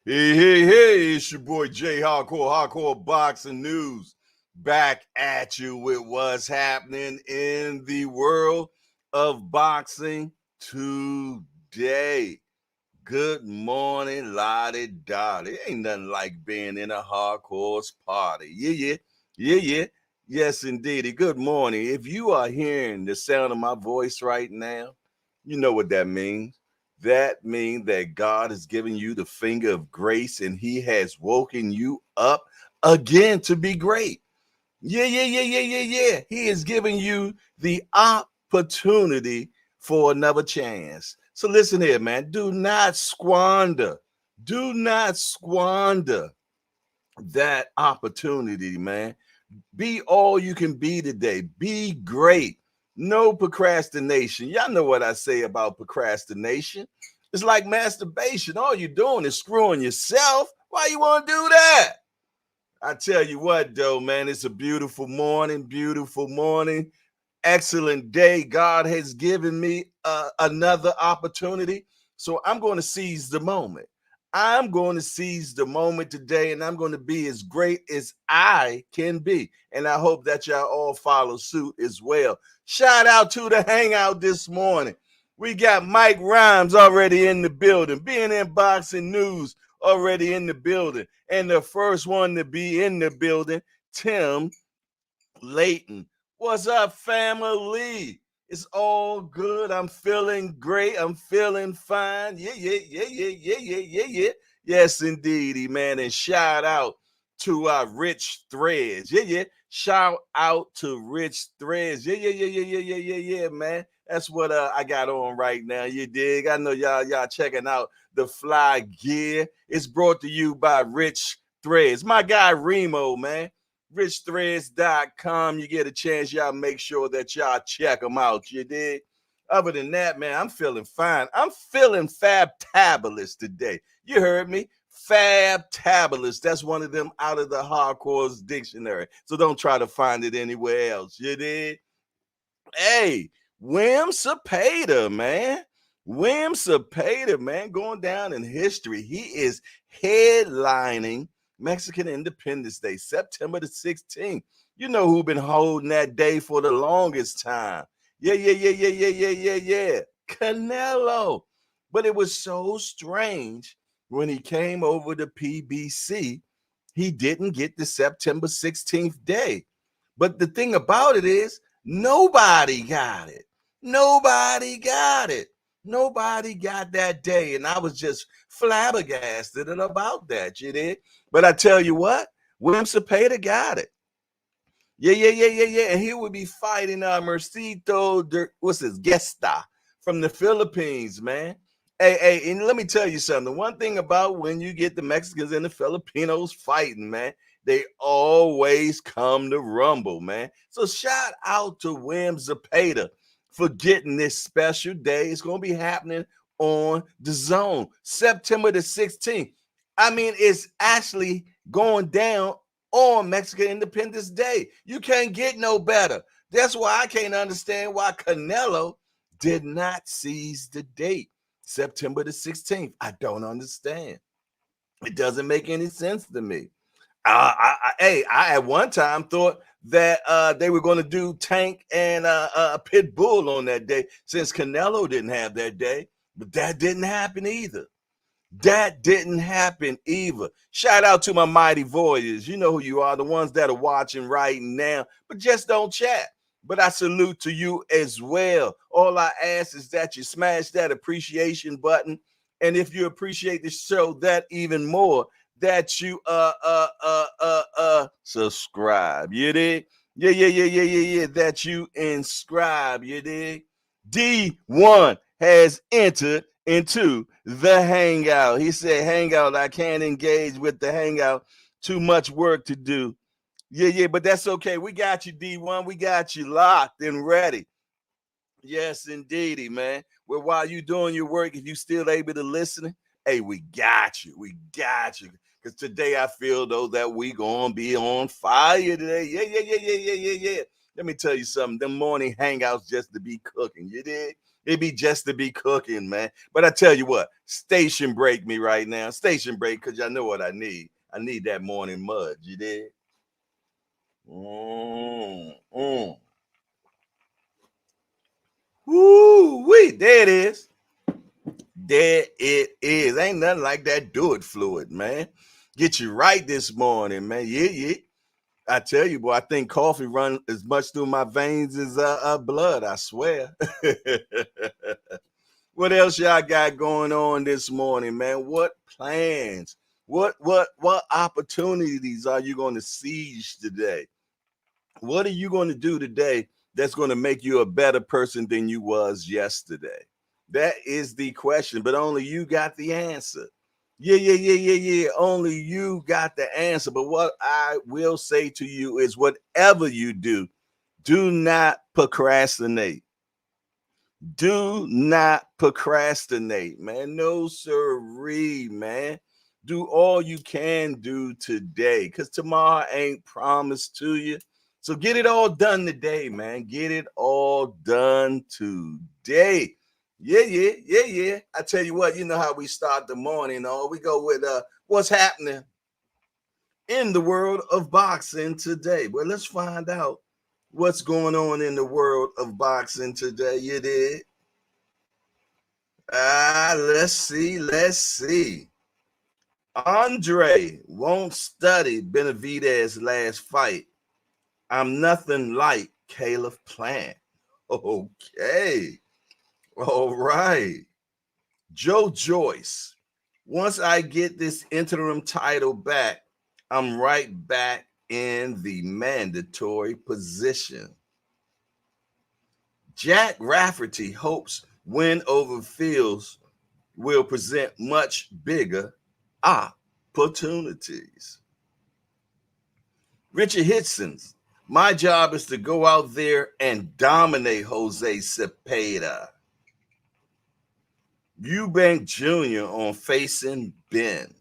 Hey, it's your boy Jay Hardcore Boxing News. Back at you with what's happening in the world of boxing today. Good morning, lottie dottie. Ain't nothing like being in a hardcore party. Yeah. Yes, indeed. Good morning. If you are hearing the sound of my voice right now, you know what that means. That means that God has given you the finger of grace and He has woken you up again to be great. Yeah. He is giving you the opportunity for another chance. So listen here, man. Do not squander that opportunity, man. Be all you can be today. Be great. No procrastination. Y'all know what I say about procrastination. It's like masturbation. All you're doing is screwing yourself. Why you want to do that? I tell you what, though, man, it's a beautiful morning, excellent day. God has given me another opportunity. So I'm going to seize the moment. I'm going to seize the moment today, and I'm going to be as great as I can be. And I hope that y'all all follow suit as well. Shout out to the hangout this morning. We got Mike Rhymes already in the building. Being in boxing news already in the building. And the first one to be in the building, Tim Layton. What's up, family? It's all good. I'm feeling great. I'm feeling fine. Yeah. Yes, indeedy, man. And shout out to Rich Threads. Yeah. Shout out to Rich Threads. Yeah, man. That's what I got on right now. You dig? I know y'all checking out the fly gear. It's brought to you by Rich Threads. My guy Remo, man. richthreads.com. You get a chance, y'all make sure that y'all check them out. You did. Other than that, man, I'm feeling fine. I'm feeling fabtabulous today. You heard me. Fabtabulous. That's one of them out of the hardcore's dictionary. So don't try to find it anywhere else. You did. Hey, Zepeda, man. Zepeda, man, going down in history. He is headlining Mexican Independence Day, September the 16th. You know who been holding that day for the longest time. Yeah. Canelo. But it was so strange when he came over to PBC, he didn't get the September 16th day. But the thing about it is, nobody got it. Nobody got it. Nobody got that day. And I was just flabbergasted about that, you did. But I tell you what, Zepeda got it. Yeah. And he would be fighting Mercito, what's his, Gesta from the Philippines, man. Hey, and let me tell you something. One thing about when you get the Mexicans and the Filipinos fighting, man, they always come to rumble, man. So shout out to Zepeda for getting this special day. It's going to be happening on the zone, September the 16th. I mean, it's actually going down on Mexican Independence Day. You can't get no better. That's why I can't understand why Canelo did not seize the date, September the 16th. I don't understand. It doesn't make any sense to me. I at one time thought that they were going to do Tank and Pit Bull on that day since Canelo didn't have that day, but that didn't happen either. That didn't happen either. Shout out to my mighty voyeurs. You know who you are, the ones that are watching right now, but just don't chat. But I salute to you as well. All I ask is that you smash that appreciation button. And if you appreciate the show that even more, that you subscribe. You dig? Yeah. That you inscribe. You dig? D1 has entered into the hangout. He said, hangout, I can't engage with the hangout. Too much work to do. Yeah, but that's okay. We got you, D1. We got you locked and ready. Yes, indeedy, man. Well, while you doing your work, if you still able to listen, hey, we got you. We got you. Because today I feel, though, that we going to be on fire today. Yeah. Let me tell you something. Them morning hangouts just to be cooking. You did? It be just to be cooking, man. But I tell you what, station break me right now. Station break, because y'all know what I need. I need that morning mud. You did? Mm. Woo wee. There it is. There it is. Ain't nothing like that do it fluid, man. Get you right this morning, man. Yeah. I tell you, boy, I think coffee run as much through my veins as blood, I swear. What else y'all got going on this morning, man? What plans? What opportunities are you going to seize today? What are you going to do today that's going to make you a better person than you was yesterday? That is the question, but only you got the answer. Yeah. Only you got the answer. But what I will say to you is whatever you do not procrastinate. Do not procrastinate, man. No sirree, man. Do all you can do today, because tomorrow ain't promised to you. So get it all done today, man. Get it all done today. Yeah. I tell you what, you know how we start the morning. We go with what's happening in the world of boxing today. Well, let's find out what's going on in the world of boxing today. You did? Let's see. Andre won't study Benavidez' last fight. I'm nothing like Caleb Plant. Okay. All right. Joe Joyce. Once I get this interim title back, I'm right back in the mandatory position. Jack Rafferty hopes win over Fields will present much bigger opportunities. Richard Hitson's, my job is to go out there and dominate Jose Zepeda. Eubank Jr. on facing Ben.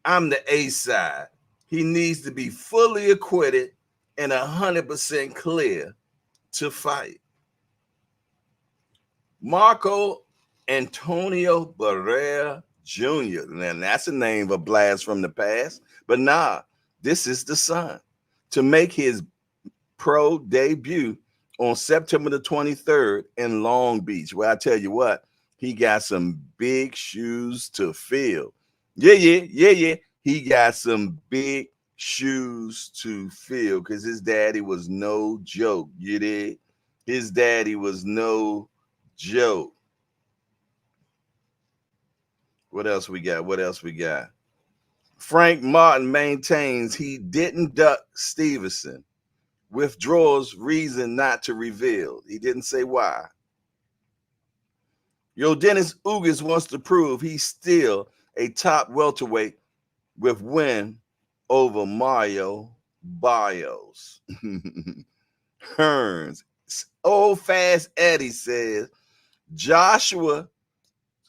I'm the A side. He needs to be fully acquitted and 100% clear to fight. Marco Antonio Barrera Jr. Now, that's a name of a blast from the past, but this is the son to make his pro debut on September the 23rd in Long Beach. Well, I tell you what, he got some big shoes to fill. Yeah. He got some big shoes to fill because his daddy was no joke. You did? His daddy was no joke. What else we got? Frank Martin maintains he didn't duck Stevenson. Withdraws reason not to reveal. He didn't say why. Dennis Ugas wants to prove he's still a top welterweight with win over Mario Barrios. Hearns. Old Fast Eddie says Joshua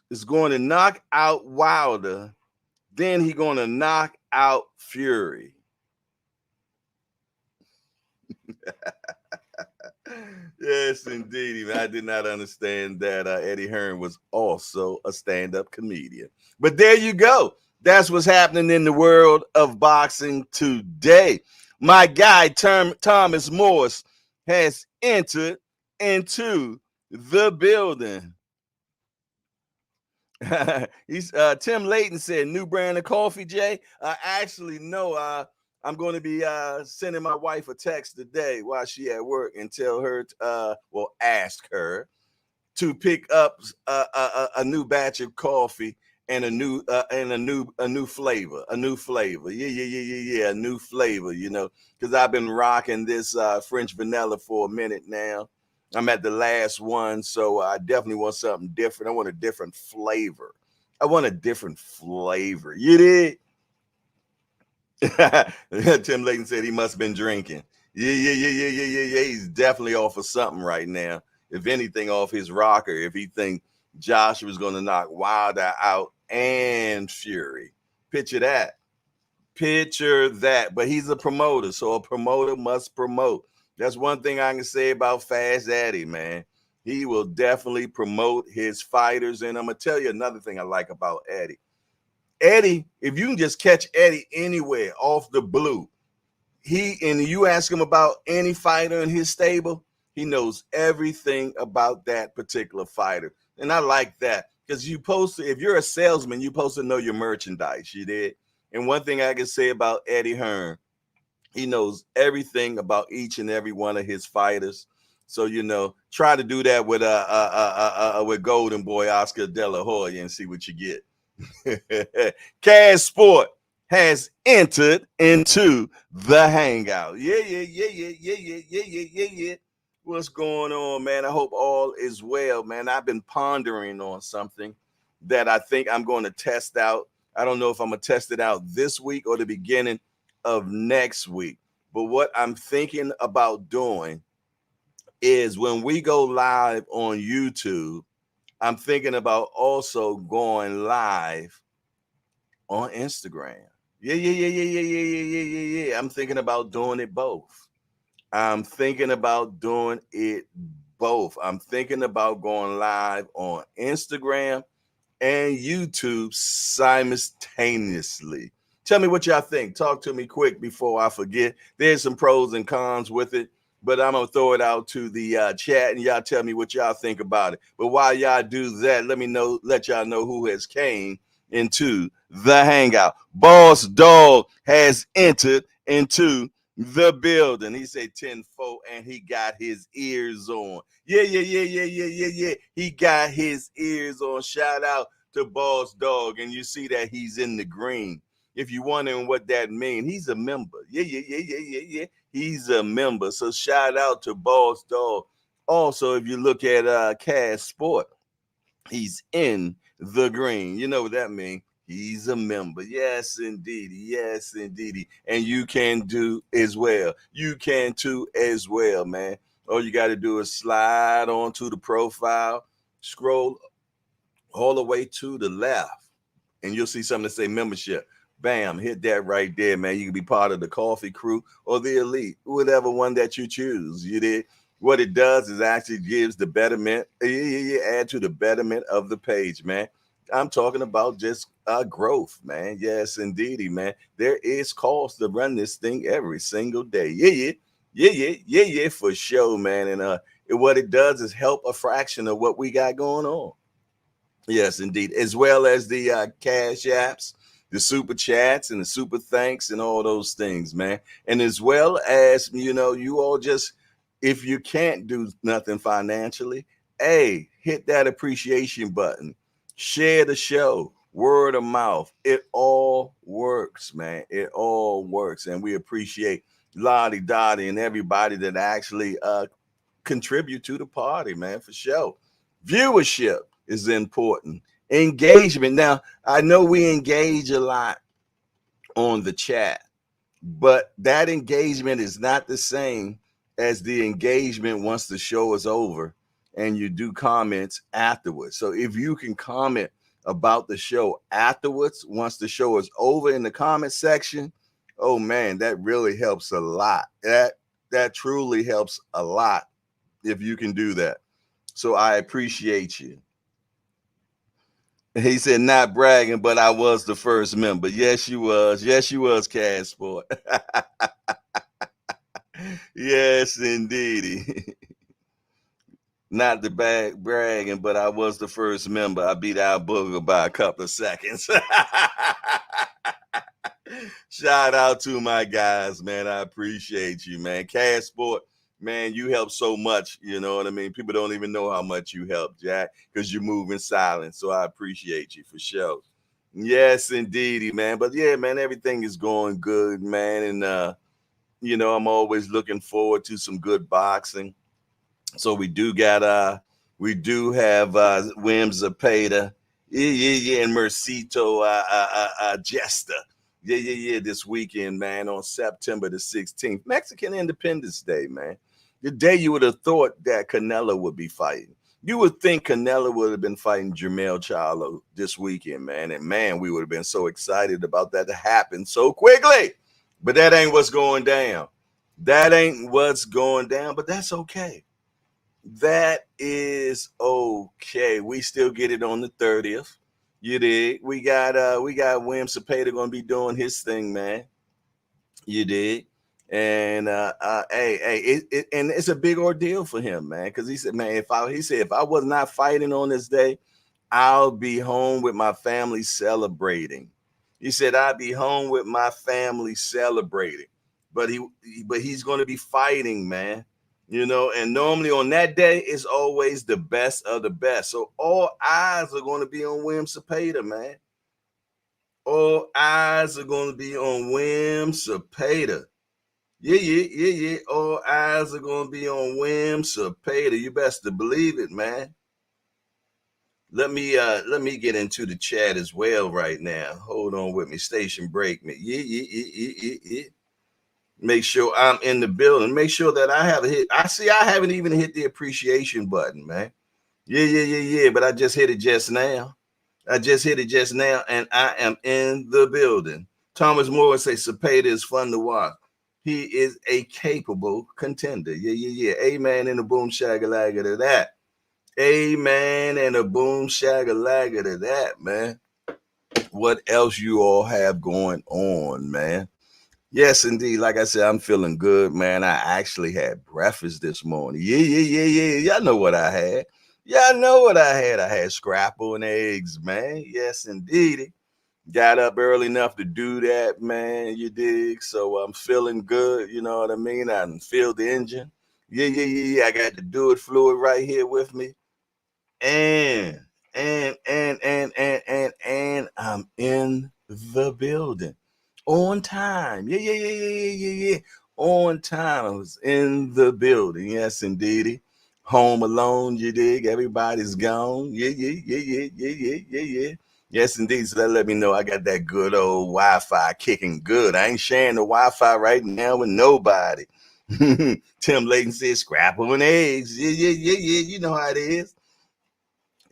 is going to knock out Wilder, then he's going to knock out Fury. Yes, indeed. I did not understand that Eddie Hearn was also a stand-up comedian. But there you go. That's what's happening in the world of boxing today. My guy, Thomas Morse, has entered into the building. Tim Layton said, new brand of coffee, Jay. Actually, no. I'm going to be sending my wife a text today while she at work and tell her, ask her to pick up a new batch of coffee and a new flavor, Yeah, a new flavor. Because I've been rocking this French vanilla for a minute now. I'm at the last one, so I definitely want something different. I want a different flavor. You did? Tim Layton said he must have been drinking. Yeah. He's definitely off of something right now. If anything, off his rocker. If he think Josh was going to knock Wilder out and Fury. Picture that. But he's a promoter, so a promoter must promote. That's one thing I can say about Fast Eddie, man. He will definitely promote his fighters. And I'm going to tell you another thing I like about Eddie. Eddie, if you can just catch Eddie anywhere off the blue, you ask him about any fighter in his stable, he knows everything about that particular fighter. And I like that because if you're a salesman, you're supposed to know your merchandise. You did. And one thing I can say about Eddie Hearn, he knows everything about each and every one of his fighters. So, try to do that with Golden Boy Oscar De La Hoya and see what you get. Cash Sport has entered into the hangout. Yeah. What's going on, man? I hope all is well, man. I've been pondering on something that I think I'm going to test out. I don't know if I'm going to test it out this week or the beginning of next week. But what I'm thinking about doing is when we go live on YouTube, I'm thinking about also going live on Instagram. Yeah. I'm thinking about doing it both. I'm thinking about going live on Instagram and YouTube simultaneously. Tell me what y'all think. Talk to me quick before I forget. There's some pros and cons with it, but I'm going to throw it out to the chat and y'all tell me what y'all think about it. But while y'all do that, let y'all know who has came into the hangout. Boss Dog has entered into the building. He said 10-4 and he got his ears on. Yeah. He got his ears on. Shout out to Boss Dog. And you see that he's in the green. If you're wondering what that means, he's a member. Yeah. He's a member. So shout out to Boss Dog. Also, if you look at Cash Sport, he's in the green. You know what that means? He's a member. Yes, indeed. And you can do as well. You can too as well, man. All you got to do is slide onto the profile, scroll all the way to the left, and you'll see something that say membership. Bam, hit that right there, man. You can be part of the coffee crew or the elite, whatever one that you choose. You did. What it does is actually gives the betterment, add to the betterment of the page, man. I'm talking about just growth, man. Yes, indeedy, man. There is cost to run this thing every single day. Yeah, for sure, man. And what it does is help a fraction of what we got going on. Yes, indeed. As well as the cash apps, the super chats and the super thanks and all those things, man. And as well as, you all just, if you can't do nothing financially, hey, hit that appreciation button. Share the show, word of mouth. It all works, man. It all works. And we appreciate Lottie Dottie and everybody that actually contribute to the party, man, for sure. Viewership is important. Engagement. Now, I know we engage a lot on the chat, but that engagement is not the same as the engagement once the show is over and you do comments afterwards. So if you can comment about the show afterwards, once the show is over in the comment section, oh man, that really helps a lot. That truly helps a lot if you can do that. So I appreciate you. He said, not bragging, but I was the first member. Yes, you was. Yes, you was, Cash Sport. Yes, indeed. Not the bragging, but I was the first member. I beat Al Booger by a couple of seconds. Shout out to my guys, man. I appreciate you, man. Cash Sport, man, you help so much. You know what I mean? People don't even know how much you help, Jack, because you move in silence. So I appreciate you for sure. Yes, indeedy, man. But yeah, man, everything is going good, man. And I'm always looking forward to some good boxing. So we do have Wim Zepeda, and Mercito, Gesta. Yeah, this weekend, man, on September the 16th, Mexican Independence Day, man. The day you would have thought that Canelo would be fighting. You would think Canelo would have been fighting Jermell Charlo this weekend, man. And man, we would have been so excited about that to happen so quickly. But that ain't what's going down. That ain't what's going down, but that's okay. That is okay. We still get it on the 30th. You dig? We got William Zepeda gonna be doing his thing, man. You dig? And hey, and it's a big ordeal for him, man, because he said, man, if I was not fighting on this day, I'll be home with my family celebrating. He said, I'll be home with my family celebrating. But he's going to be fighting, man. And normally on that day, it's always the best of the best. So all eyes are going to be on William Zepeda, man. All eyes are going to be on William Zepeda. Yeah. All eyes are going to be on William Zepeda. You best to believe it, man. Let me get into the chat as well right now. Hold on with me. Station break me. Yeah. Make sure I'm in the building. Make sure that I have a hit. I haven't even hit the appreciation button, man. Yeah. But I just hit it just now. And I am in the building. Thomas Moore would say Cepeda is fun to watch. He is a capable contender. Yeah. Amen in the boom shagalagga to that. Amen and a boom shagalagga to that, man. What else you all have going on, man? Yes, indeed. Like I said, I'm feeling good, man. I actually had breakfast this morning. Yeah. Y'all know what I had. Y'all know what I had. I had scrapple and eggs, man. Yes, indeed. Got up early enough to do that, man. You dig? So I'm feeling good. You know what I mean? I can feel the engine. Yeah. I got the do it fluid right here with me. And I'm in the building on time. Yeah. On time. I was in the building. Yes, indeedy. Home alone, you dig? Everybody's gone. Yeah. Yes, indeed. So that let me know I got that good old Wi-Fi kicking good. I ain't sharing the Wi-Fi right now with nobody. Tim Layton said scrapple and eggs. Yeah. You know how it is.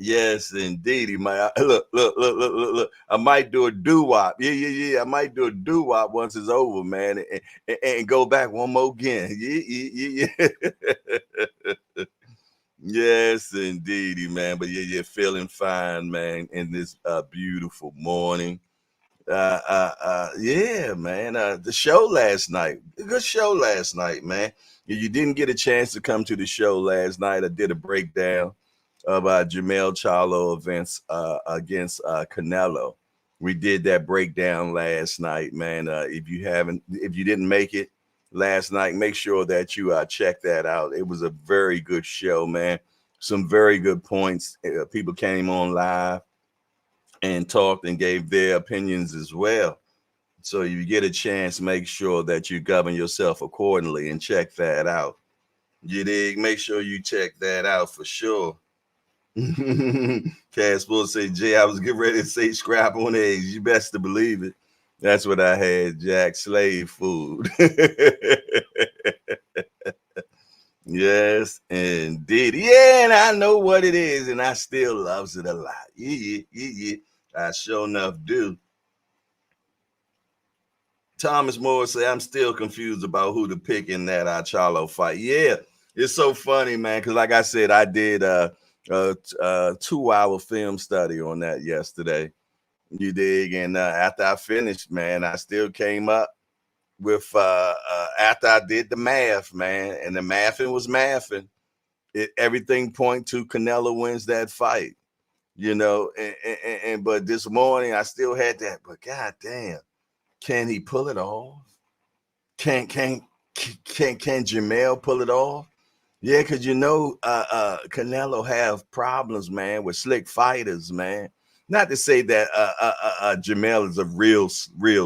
Yes, indeed. He might look. I might do a doo-wop. Yeah. I might do a doo-wop once it's over, man, and go back one more again. Yeah. Yes, indeedy, man. But yeah, feeling fine, man, in this beautiful morning. Yeah, man. The show last night, a good show last night, man. If you didn't get a chance to come to the show last night, I did a breakdown of Jamel Charlo events against Canelo. We did that breakdown last night, man. If you didn't make it last night, make sure that you check that out. It was a very good show, man. Some very good points. People came on live and talked and gave their opinions as well. So if you get a chance, make sure that you govern yourself accordingly and check that out. You dig? Make sure you check that out for sure. Cass will say, Jay, I was getting ready to say scrap on eggs. You best to believe it. That's what I had, Jack. Slave food. Yes, indeed. Yeah, and I know what it is, and I still loves it a lot. Yeah. I sure enough do. Thomas Moore say, I'm still confused about who to pick in that Charlo fight. Yeah, it's so funny, man, because like I said, I did a 2-hour film study on that yesterday. You dig? And after I finished, man, I still came up with, after I did the math, man, and the mathing was mathing, everything point to Canelo wins that fight, but this morning I still had that, but god damn, can he pull it off? Can Jamel pull it off? Yeah, because Canelo have problems, man, with slick fighters, man. Not to say that Jamel is a real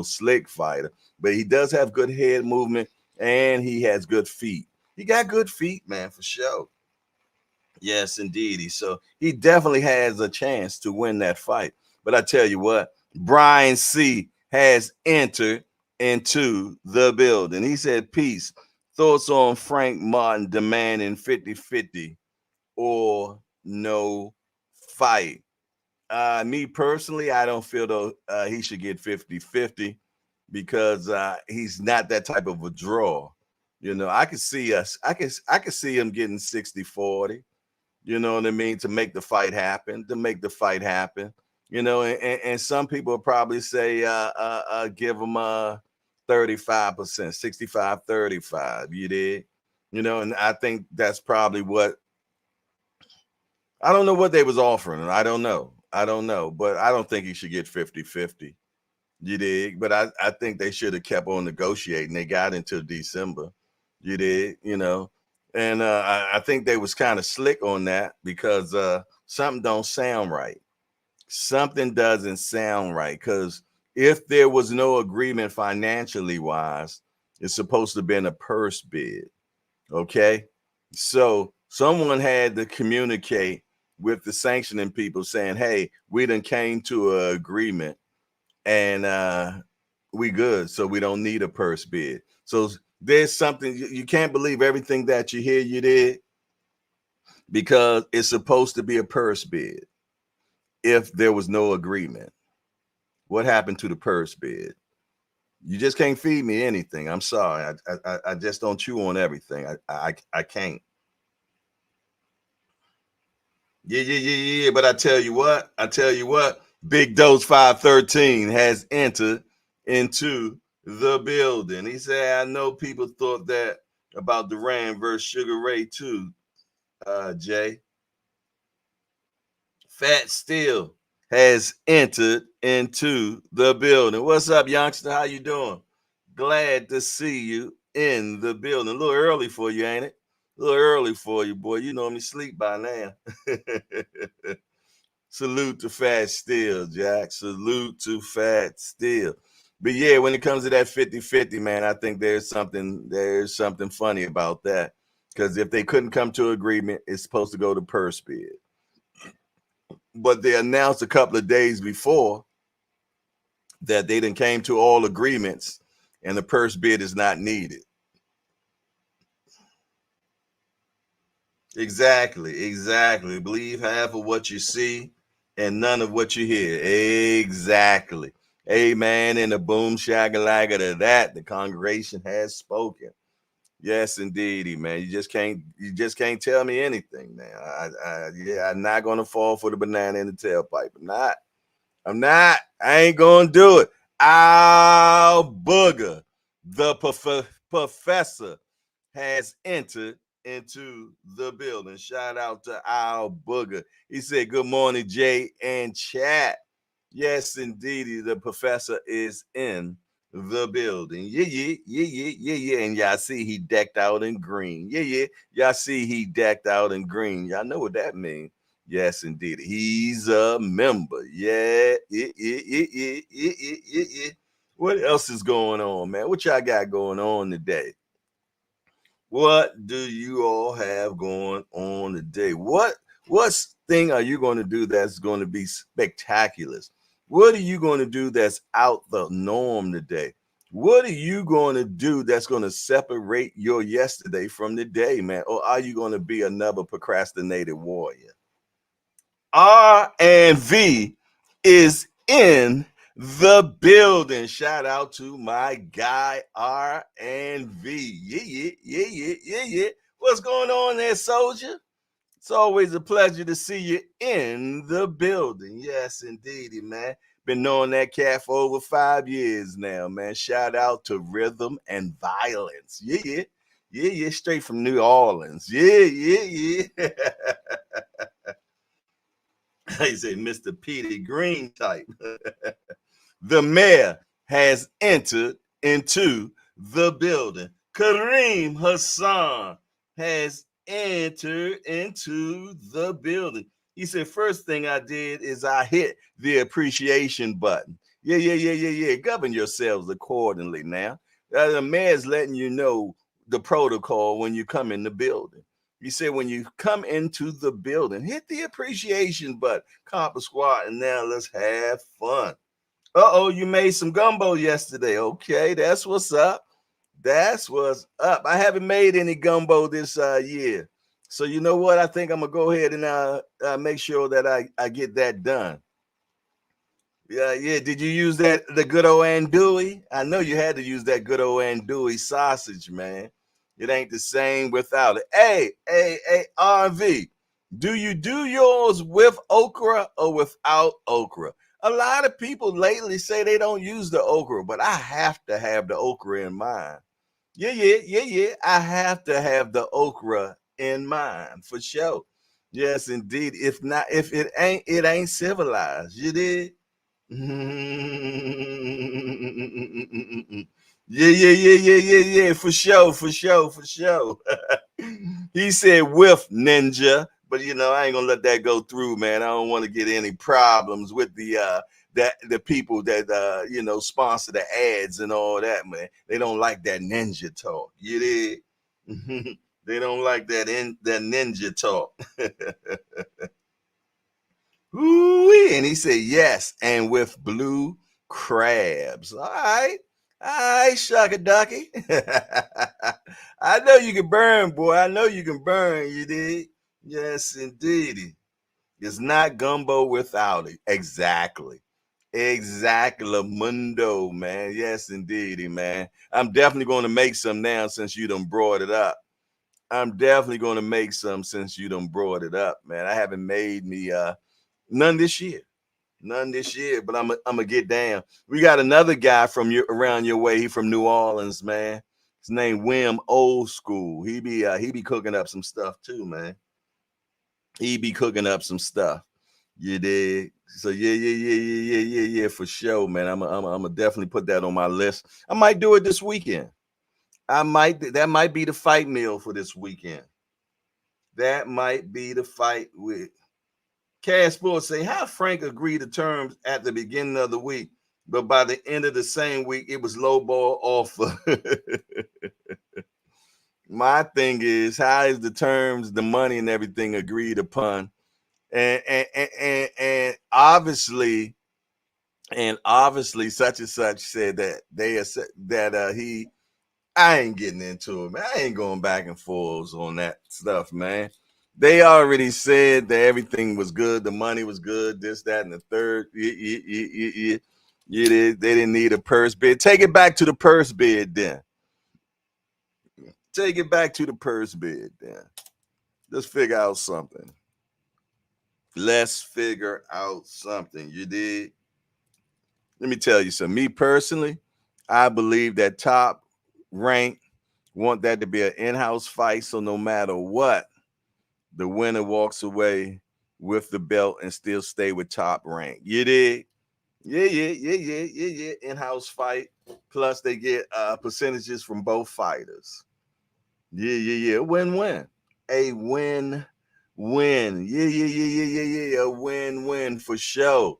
slick fighter, but he does have good head movement and he has good feet. He got good feet, man, for sure. Yes, indeed. So he definitely has a chance to win that fight. But I tell you what, Brian C. has entered into the building. He said, peace. Thoughts on Frank Martin demanding 50-50 or no fight? Me personally, I don't feel though he should get 50-50 because he's not that type of a draw. You know, I could see us. I could see him getting 60-40. You know what I mean? To make the fight happen. To make the fight happen. You know, and some people will probably say, give him 35%, 65-35. You did. You know, and I think that's probably what. I don't know what they was offering. I don't know. I don't know, but I don't think he should get 50-50. You dig? But I think they should have kept on negotiating. They got into December. You dig? You know, and I think they was kind of slick on that because something don't sound right. Something doesn't sound right because if there was no agreement financially wise, it's supposed to have been a purse bid. Okay, so someone had to communicate with the sanctioning people saying, "Hey, we done came to an agreement." And we good, so we don't need a purse bid. So there's something you can't believe everything that you hear you did because it's supposed to be a purse bid if there was no agreement. What happened to the purse bid? You just can't feed me anything. I'm sorry. I just don't chew on everything. I can't. Yeah. But I tell you what, Big Dose 513 has entered into the building. He said, I know people thought that about Duran versus Sugar Ray too, Jay. Fat Steel has entered into the building. What's up, youngster? How you doing? Glad to see you in the building. A little early for you, ain't it? A little early for you, boy. You normally sleep by now. Salute to Fat Steel, Jack. Salute to Fat Steel. But yeah, when it comes to that 50-50, man, I think there's something funny about that. Because if they couldn't come to agreement, it's supposed to go to purse bid. But they announced a couple of days before that they done came to all agreements and the purse bid is not needed. Exactly. Believe half of what you see and none of what you hear. Exactly. Amen. And the boom shagalaka to that, the congregation has spoken. Yes, indeedy, man. You just can't tell me anything, man. I'm not gonna fall for the banana in the tailpipe. I'm not. I ain't gonna do it. Ow booger. The professor has entered into the building. Shout out to Al Booger. He said, good morning, Jay and chat. Yes, indeed, the professor is in the building. Yeah. And y'all see he decked out in green. Yeah. Y'all see he decked out in green. Y'all know what that means. Yes, indeed. He's a member. Yeah. What else is going on, man? What y'all got going on today? What do you all have going on today? What thing are you going to do that's going to be spectacular? What are you going to do that's out the norm today? What are you going to do that's going to separate your yesterday from today, man? Or are you going to be another procrastinated warrior? R and V is in the building. Shout out to my guy R and V. Yeah. What's going on there, soldier? It's always a pleasure to see you in the building. Yes, indeedy, man. Been knowing that cat for over 5 years now, man. Shout out to Rhythm and Violence. Yeah. Straight from New Orleans. Yeah. I say Mr. Petey Green type. The mayor has entered into the building. Kareem Hassan has entered into the building. He said, first thing I did is I hit the appreciation button. Yeah. Govern yourselves accordingly now. The mayor's letting you know the protocol when you come in the building. He said, when you come into the building, hit the appreciation button, comp a squad, and now let's have fun. You made some gumbo yesterday. Okay, that's what's up. That's what's up. I haven't made any gumbo this year. So you know what? I think I'm going to go ahead and make sure that I get that done. Yeah. Did you use the good old andouille? I know you had to use that good old andouille sausage, man. It ain't the same without it. Hey, RV, do you do yours with okra or without okra? A lot of people lately say they don't use the okra, but I have to have the okra in mine. Yeah. I have to have the okra in mind for sure. Yes, indeed. If not, if it ain't civilized. You did? Yeah. For sure. He said with ninja, but I ain't gonna let that go through, man. I don't want to get any problems with the people that sponsor the ads and all that, man. They don't like that ninja talk. You did? They don't like that ninja talk. Ooh, and he said yes, and with blue crabs. All right, shucky ducky. I know you can burn, boy. I know you can burn. You did? Yes, indeed. It's not gumbo without it. Exactly, mundo, man. Yes, indeedy, man. I'm definitely going to make some now since you done brought it up. I'm definitely going to make some since you done brought it up, man. I haven't made me none this year. None this year, but I'm gonna get down. We got another guy from around your way. He from New Orleans, man. His name Wim Old School. He be cooking up some stuff too, man. He be cooking up some stuff. You did. So yeah, for sure, man. I'm definitely put that on my list. I might do it this weekend. That might be the fight meal for this weekend. That might be the fight with Cash Sports say how Frank agreed to terms at the beginning of the week, but by the end of the same week, it was low ball offer. My thing is, how is the terms, the money, and everything agreed upon? And obviously, such and such said that he. I ain't getting into it, man. I ain't going back and forths on that stuff, man. They already said that everything was good, the money was good, this, that, and the third. Yeah. They didn't need a purse bid. Take it back to the purse bid then. Take it back to the purse bid then. Let's figure out something. Let's figure out something. You did. Let me tell you something. Me personally, I believe that Top Rank want that to be an in-house fight. So no matter what, the winner walks away with the belt and still stay with Top Rank. You did? Yeah. In-house fight. Plus they get percentages from both fighters. Yeah. Win-win. A win-win. Yeah. A win-win for sure.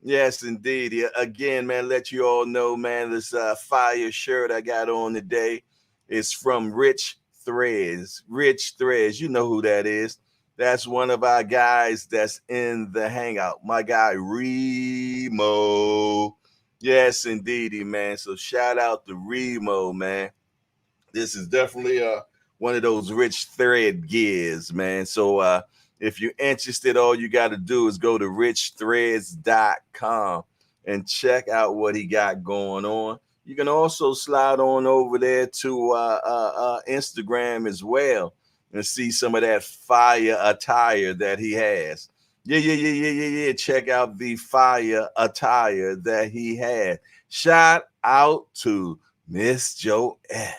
Yes, indeed. Yeah, again, man, let you all know, man, this fire shirt I got on today is from Rich Threads. Rich Threads, you know who that is. That's one of our guys that's in the hangout. My guy Remo. Yes, indeedy, man. So shout out to Remo, man. This is definitely one of those rich thread gears, man. So if you're interested, all you got to do is go to richthreads.com and check out what he got going on. You can also slide on over there to Instagram as well and see some of that fire attire that he has. Yeah. Check out the fire attire that he had. Shout out to Miss Joette.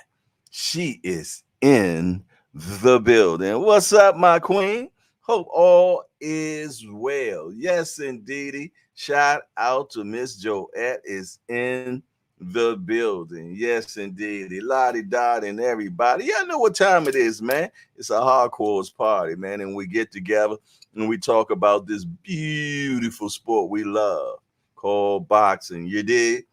She is in the building. What's up, my queen? Hope all is well. Yes, indeedy. Shout out to Miss Joette is in the building. Yes, indeedy. Lottie Dot and everybody. Y'all know what time it is, man. It's a hardcore party, man. And we get together and we talk about this beautiful sport we love called boxing. You did?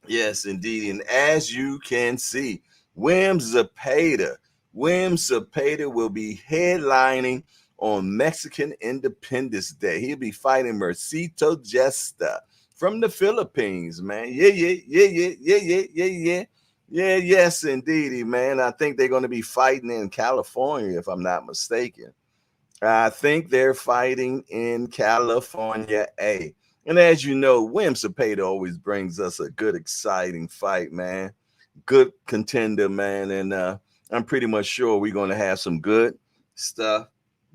Yes, indeed. And as you can see, Zepeda. Zepeda will be headlining on Mexican Independence Day. He'll be fighting Mercito Gesta from the Philippines, man. Yeah. Yes, indeedy, man. I think they're going to be fighting in California, if I'm not mistaken. I think they're fighting in California A. And as you know, Wim Zepeda always brings us a good, exciting fight, man. Good contender, man. And I'm pretty much sure we're going to have some good stuff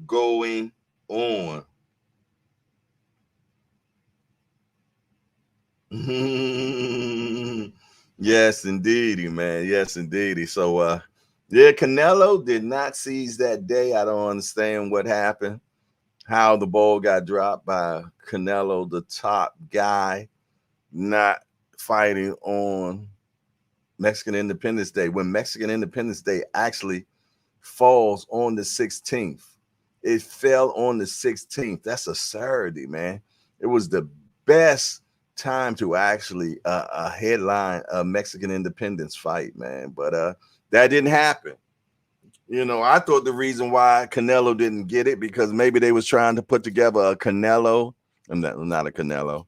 going on. Yes, indeedy, man. Yes, indeedy. So, yeah, Canelo did not seize that day. I don't understand what happened, how the ball got dropped by Canelo, the top guy, not fighting on Mexican Independence Day, when Mexican Independence Day actually falls on the 16th. It fell on the 16th. That's a Saturday, man. It was the best time to actually headline a Mexican independence fight, man. But that didn't happen. You know, I thought the reason why Canelo didn't get it because maybe they was trying to put together a Canelo, not a Canelo,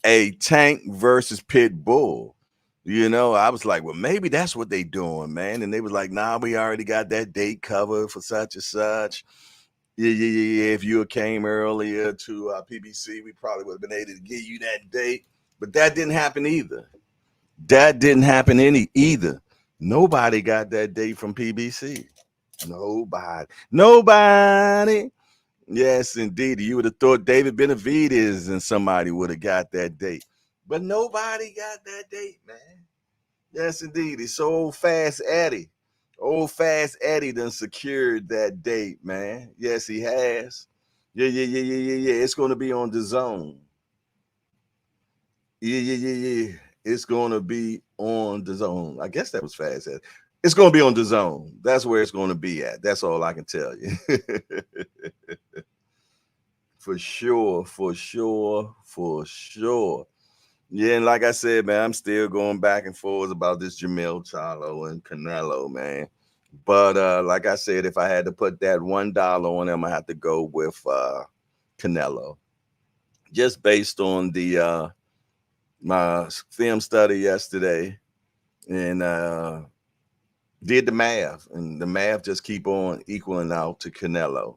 a Tank versus Pit Bull. You know, I was like, well, maybe that's what they doing, man. And they was like, nah, we already got that date covered for such and such. Yeah. If you came earlier to PBC, we probably would have been able to give you that date. But that didn't happen either. That didn't happen either. Nobody got that date from PBC. Nobody. Yes, indeed. You would have thought David Benavidez and somebody would have got that date. But nobody got that date, man. Yes, indeed. It's so old fast Eddie. Old fast Eddie done secured that date, man. Yes, he has. Yeah. It's going to be on the zone. Yeah. It's going to be on the zone. I guess that was fast Eddie. It's going to be on the zone. That's where it's going to be at. That's all I can tell you. For sure. Yeah, and like I said, man, I'm still going back and forth about this Jamil Charlo and Canelo, man. But like I said, if I had to put that $1 on him, I have to go with Canelo. Just based on the my film study yesterday, and did the math, and the math just keep on equaling out to Canelo.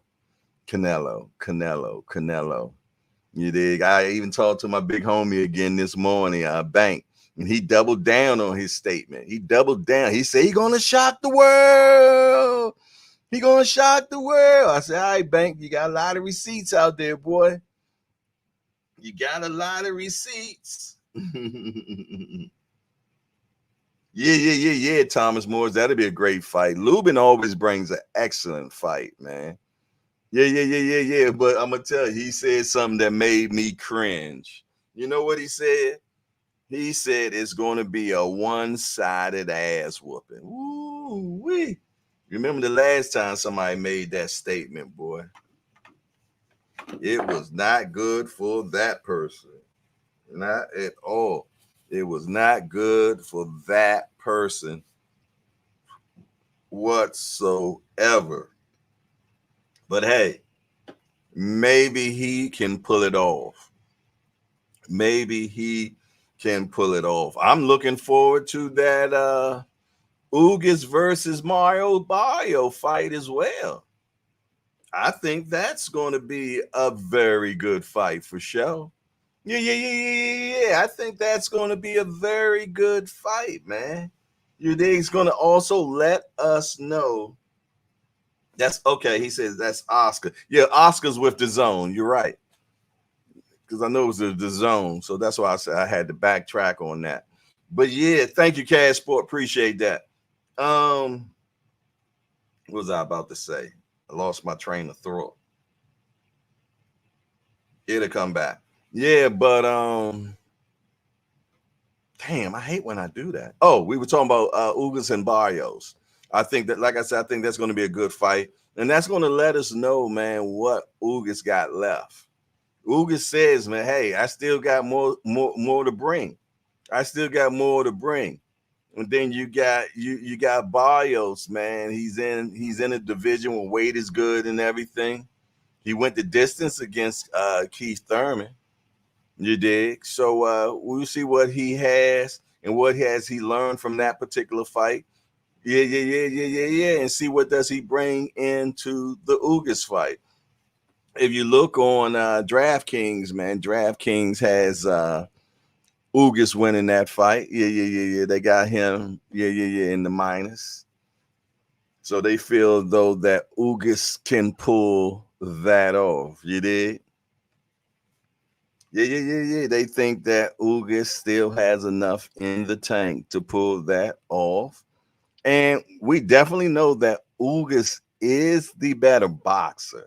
You dig? I even talked to my big homie again this morning, Bank, and he doubled down on his statement. He doubled down. He said he gonna shock the world. He gonna shock the world. I said, all right, Bank, you got a lot of receipts out there, boy. You got a lot of receipts. Yeah, Thomas Moores. That'll be a great fight. Lubin always brings an excellent fight, man. Yeah. But I'm gonna tell you, he said something that made me cringe. You know what he said? He said it's going to be a one-sided ass whooping. Ooh wee! Remember the last time somebody made that statement, boy? It was not good for that person. Not at all. It was not good for that person whatsoever. But hey, maybe he can pull it off. Maybe he can pull it off. I'm looking forward to that Ugas versus Mario Barrio fight as well. I think that's going to be a very good fight for sure. Yeah. I think that's going to be a very good fight, man. You think he's going to also let us know. That's okay. He says that's Oscar. Yeah, Oscar's with the zone. You're right. Because I know it was the zone. So that's why I said I had to backtrack on that. But yeah, thank you, Cash Sport. Appreciate that. What was I about to say? I lost my train of thought. It'll come back. Yeah, but damn, I hate when I do that. Oh, we were talking about Ugas and Barrios. I think that, like I said, I think that's going to be a good fight. And that's going to let us know, man, what Ugas got left. Ugas says, man, hey, I still got more to bring. I still got more to bring. And then you got Barrios, man. He's in a division where weight is good and everything. He went the distance against Keith Thurman. You dig? So we'll see what he has and what has he learned from that particular fight. Yeah. And see what does he bring into the Ugas fight. If you look on DraftKings, man, DraftKings has Ugas winning that fight. Yeah. They got him. Yeah, in the minus. So they feel though that Ugas can pull that off. You did? Yeah. They think that Ugas still has enough in the tank to pull that off. And we definitely know that Ugas is the better boxer.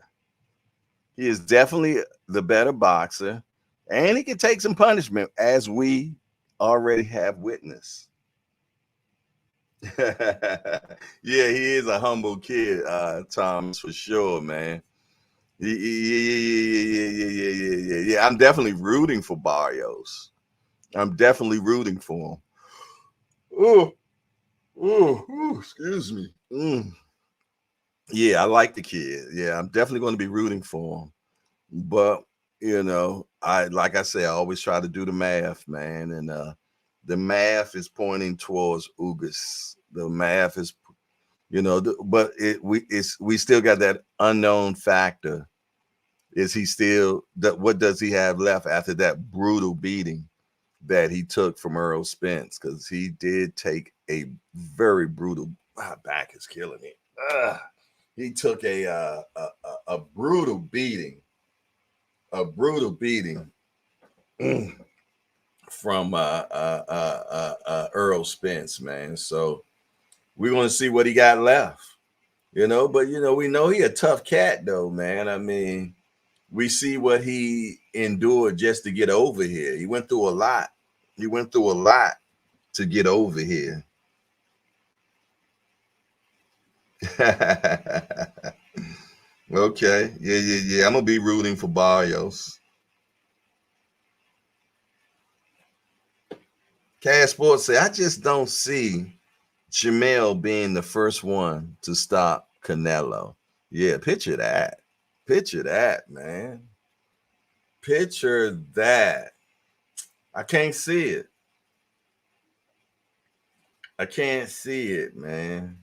He is definitely the better boxer. And he can take some punishment, as we already have witnessed. Yeah, he is a humble kid, Thomas, for sure, man. Yeah. I'm definitely rooting for Barrios. I'm definitely rooting for him. Oh, excuse me. Yeah, I like the kid. Yeah, I'm definitely going to be rooting for him. But I like I say, I always try to do the math, man, and the math is pointing towards Ugas. The math is, but we still got that unknown factor. Is he still that? What does he have left after that brutal beating that he took from Earl Spence? Because he did take a very brutal. My back is killing me. He took a brutal beating, from Earl Spence, man. So we're gonna see what he got left, But we know he a tough cat, though, man. I mean, we see what he endured just to get over here. He went through a lot. He went through a lot to get over here. Okay, yeah. I'm gonna be rooting for Barrios. Cash Sports say, I just don't see Jamel being the first one to stop Canelo. Yeah, picture that. Picture that, man. Picture that. I can't see it. I can't see it, man.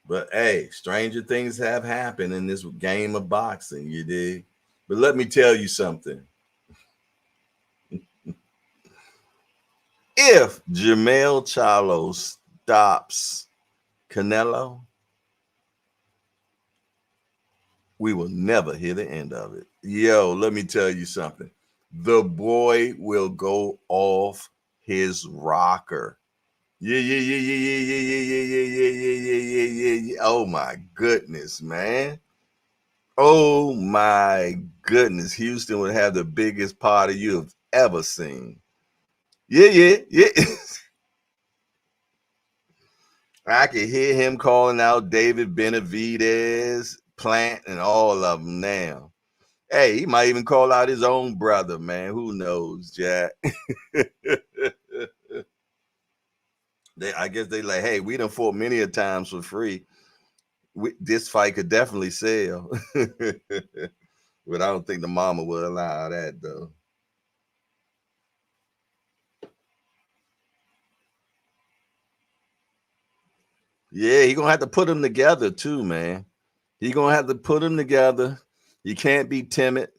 But hey, stranger things have happened in this game of boxing, you dig? But let me tell you something. If Jamel Charlo stops Canelo, we will never hear the end of it. Yo, let me tell you something. The boy will go off his rocker. Yeah. Oh my goodness, man. Oh my goodness. Houston would have the biggest party you have ever seen. Yeah. I can hear him calling out David Benavidez, Plant, and all of them now. Hey, he might even call out his own brother, man. Who knows, Jack? I guess they like, hey, we done fought many a times for free. This fight could definitely sell. But I don't think the mama would allow that, though. Yeah, he gonna have to put them together too, man. He gonna have to put them together. You can't be timid.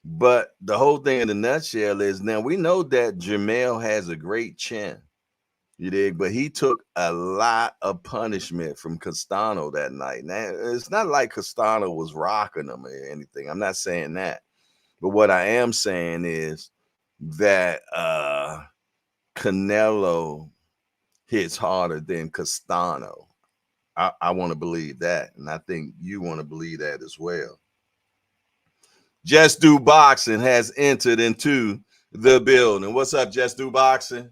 But the whole thing in a nutshell is now we know that Jamel has a great chin. You dig? But he took a lot of punishment from Castano that night. Now, it's not like Castano was rocking him or anything. I'm not saying that. But what I am saying is that Canelo hits harder than Castano. I want to believe that. And I think you want to believe that as well. Just Do Boxing has entered into the building. What's up, Just Do Boxing?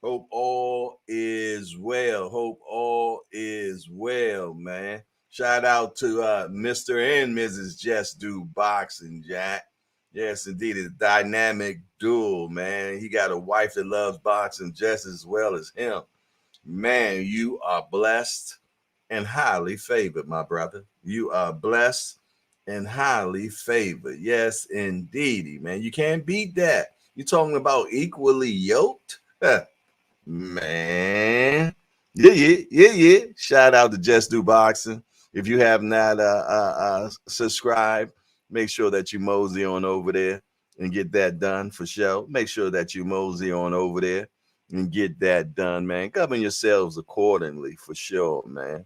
Hope all is well. Hope all is well, man. Shout out to Mr. and Mrs. Just Do Boxing, Jack. Yes, indeed, a dynamic duel, man. He got a wife that loves boxing just as well as him. Man, you are blessed and highly favored, my brother. You are blessed and highly favored. Yes, indeedy, man. You can't beat that. You're talking about equally yoked? Man. Yeah. Shout out to Just Do Boxing. If you have not subscribed, make sure that you mosey on over there and get that done for sure. Make sure that you mosey on over there and get that done, man. Govern yourselves accordingly for sure, man.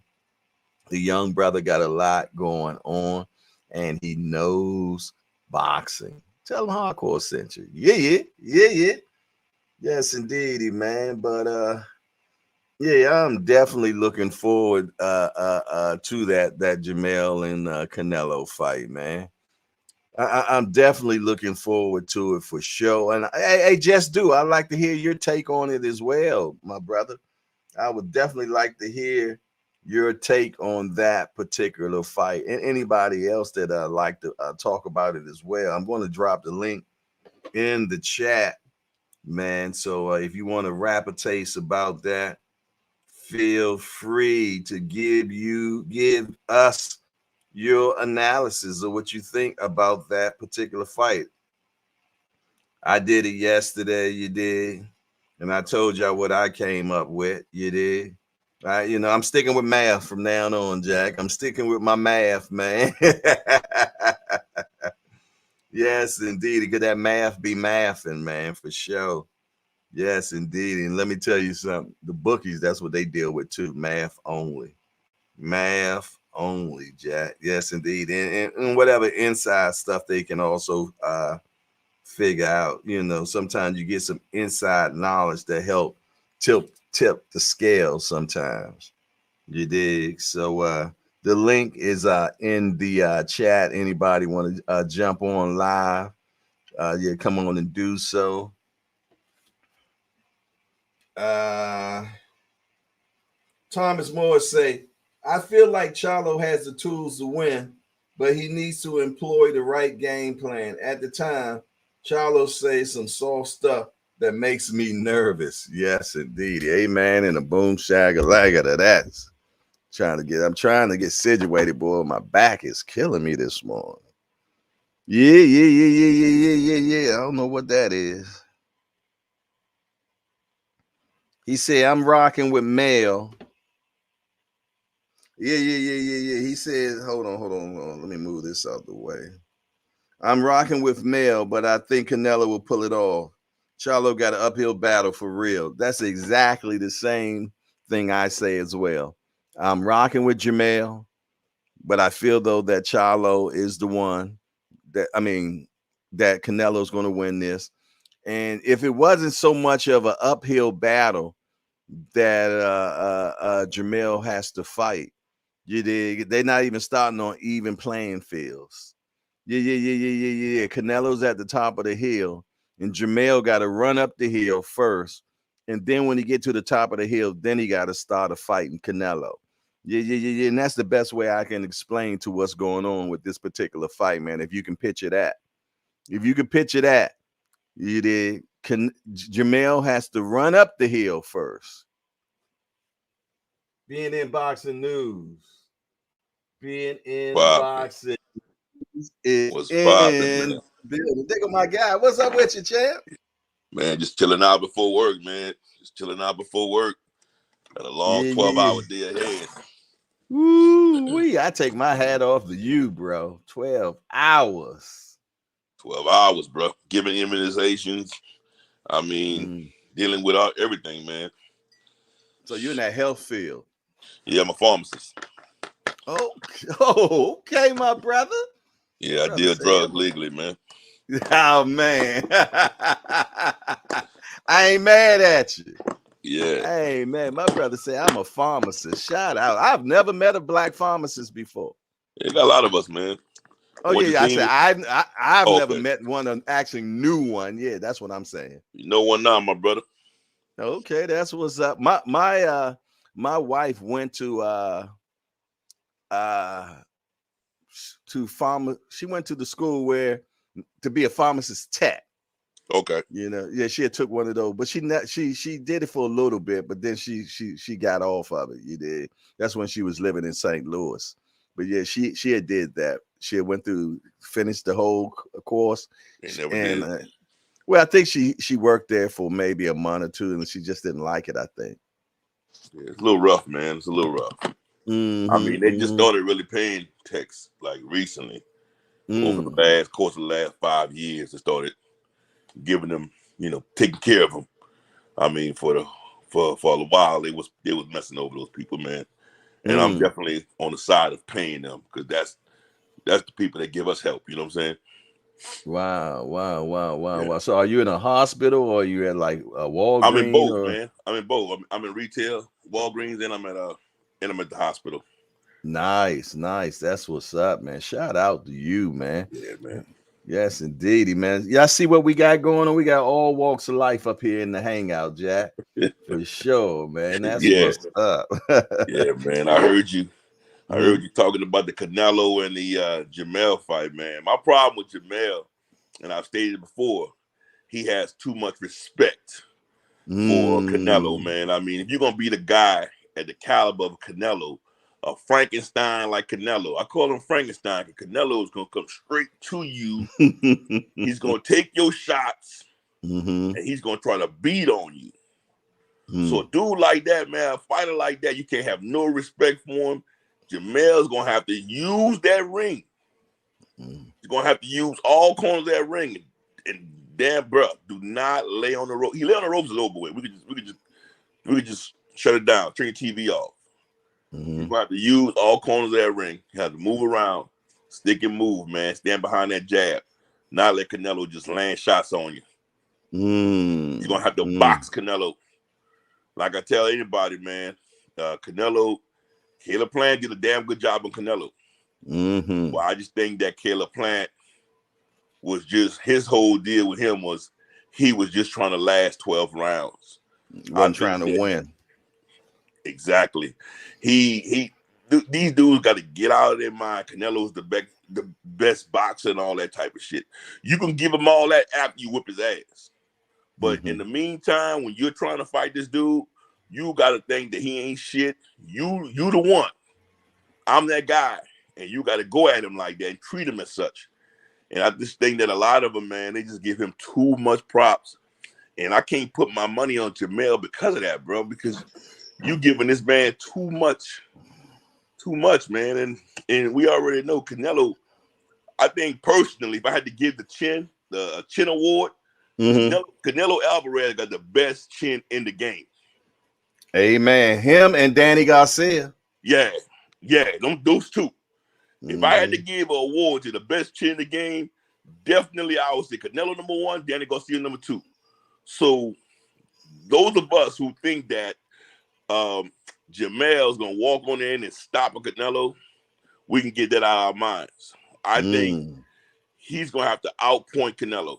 The young brother got a lot going on, and he knows boxing. Tell him Hardcore sent you. Yeah. Yes, indeedy, man. But yeah, I'm definitely looking forward to that Jamel and Canelo fight, man. I'm definitely looking forward to it for sure. And hey, just do. I'd like to hear your take on it as well, my brother. I would definitely like to hear your take on that particular fight, and anybody else that like to talk about it as well. I'm going to drop the link in the chat, man. So if you want to rap a taste about that, feel free to give us your analysis of what you think about that particular fight. I did it yesterday, you did, and I told y'all what I came up with, you did. I'm sticking with math from now on, Jack. I'm sticking with my math, man. Yes, indeed. Could that math be mathing, man, for sure. Yes, indeed. And let me tell you something. The bookies, that's what they deal with too. Math only. Math only, Jack. Yes, indeed. And whatever inside stuff they can also figure out. Sometimes you get some inside knowledge that help tip the scale sometimes. You dig? So the link is in the chat. Anybody want to jump on live? Yeah, come on and do so. Thomas Moore say, I feel like Charlo has the tools to win, but he needs to employ the right game plan. At the time, Charlo says some soft stuff that makes me nervous. Yes, indeed. Amen. And a boom shagalaga to that. I'm trying to get situated, boy. My back is killing me this morning. Yeah. I don't know what that is. He said, I'm rocking with Mel. Yeah. He said, hold on. Let me move this out the way. I'm rocking with Mel, but I think Canelo will pull it off. Charlo got an uphill battle for real. That's exactly the same thing I say as well. I'm rocking with Jamel, but I feel though that Charlo is the one that Canelo's going to win this. And if it wasn't so much of an uphill battle that Jamel has to fight, you dig? They're not even starting on even playing fields. Yeah. Canelo's at the top of the hill, and Jamel got to run up the hill first, and then when he get to the top of the hill, then he got to start a fighting Canelo. Yeah. And that's the best way I can explain to what's going on with this particular fight, man. If you can picture that, you did. Jamel has to run up the hill first. Being in boxing news. Being in boxing is in building. Think of my guy. What's up with you, champ? Man, just chilling out before work, man. Got a long 12-hour day ahead. Woo-wee. I take my hat off to you, bro. 12 hours. 12 hours, bro. Giving immunizations. Dealing with everything, man. So you're in that health field? Yeah, I'm a pharmacist. Oh, okay, my brother. Yeah, I deal drugs legally, man. Oh, man. I ain't mad at you. Yeah. Hey, man, my brother said I'm a pharmacist. Shout out. I've never met a black pharmacist before. Yeah, got a lot of us, man. Oh, yeah. I said I've never met one, an actually new one. Yeah, that's what I'm saying. You know one now, my brother. Okay, that's what's up. My wife went to she went to the school where to be a pharmacist tech. Okay. She had took one of those, but she did it for a little bit, but then she got off of it. You did. That's when she was living in St. Louis. But yeah, she had did that. She had finished the whole course. Well, I think she worked there for maybe a month or two, and she just didn't like it, I think. Yeah, it's a little rough, man. It's a little rough. They just started really paying techs like recently. Over the course of the last 5 years, they started giving them, taking care of them. I mean, for a while, they was messing over those people, man. And I'm definitely on the side of paying them, because that's the people that give us help. You know what I'm saying? Wow. So are you in a hospital, or are you at like a I'm in Walgreens? both, man. I'm in both. I'm in retail, Walgreens, and I'm at the hospital. Nice. That's what's up, man. Shout out to you, man. Yeah, man. Yes, indeedy, man. Y'all see what we got going on? We got all walks of life up here in the hangout, Jack. For sure, man. That's what's up. Yeah, man. I heard you talking about the Canelo and the Jamel fight, man. My problem with Jamel, and I've stated before, he has too much respect for Canelo, man. I mean, if you're gonna be the guy at the caliber of Canelo, a Frankenstein like Canelo, I call him Frankenstein, because Canelo is gonna come straight to you. He's gonna take your shots, and he's gonna try to beat on you. So a dude like that, man, a fighter like that, you can't have no respect for him. Jamel's gonna have to use that ring. He's gonna have to use all corners of that ring. And damn, bro, do not lay on the rope. He lay on the ropes is over with. We could just shut it down, turn your TV off. He's gonna have to use all corners of that ring. He has to move around, stick and move, man. Stand behind that jab. Not let Canelo just land shots on you. He's gonna have to box Canelo. Like I tell anybody, man, Caleb Plant did a damn good job on Canelo. Well, I just think that Caleb Plant was just, his whole deal with him was he was just trying to last 12 rounds. Wasn't trying to win. Exactly. These dudes got to get out of their mind. Canelo's the best boxer and all that type of shit. You can give him all that after you whip his ass. But in the meantime, when you're trying to fight this dude, you got to think that he ain't shit. You the one. I'm that guy. And you got to go at him like that and treat him as such. And I just think that a lot of them, man, they just give him too much props. And I can't put my money on Jamel because of that, bro, because you giving this man too much, man. And we already know Canelo. I think personally, if I had to give the chin award, Canelo Alvarez got the best chin in the game. Amen. Him and Danny Garcia. Yeah, those two. If I had to give an award to the best chin in the game, definitely I would say Canelo number 1, Danny Garcia number 2. So those of us who think that Jamel's gonna walk on in and stop a Canelo, we can get that out of our minds. I think he's gonna have to outpoint Canelo.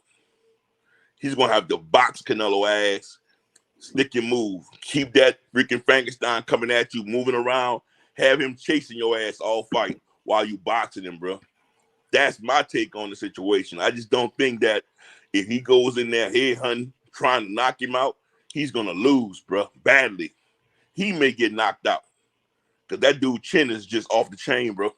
He's gonna have to box Canelo ass, stick and move, keep that freaking Frankenstein coming at you, moving around, have him chasing your ass all fight while you boxing him, bro. That's my take on the situation. I just don't think that if he goes in there head hunting, trying to knock him out, he's gonna lose, bro, badly. He may get knocked out because that dude chin is just off the chain, bro.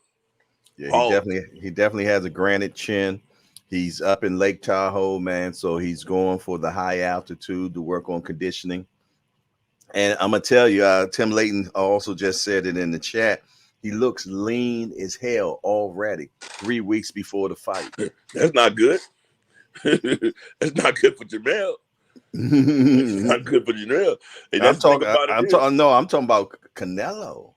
Yeah, he definitely has a granite chin. He's up in Lake Tahoe, man, so he's going for the high altitude to work on conditioning. And I'm gonna tell you, Tim Layton also just said it in the chat. He looks lean as hell already 3 weeks before the fight. That's not good. That's not good for Jamel. It's not good for Jamel. I'm talking about Canelo.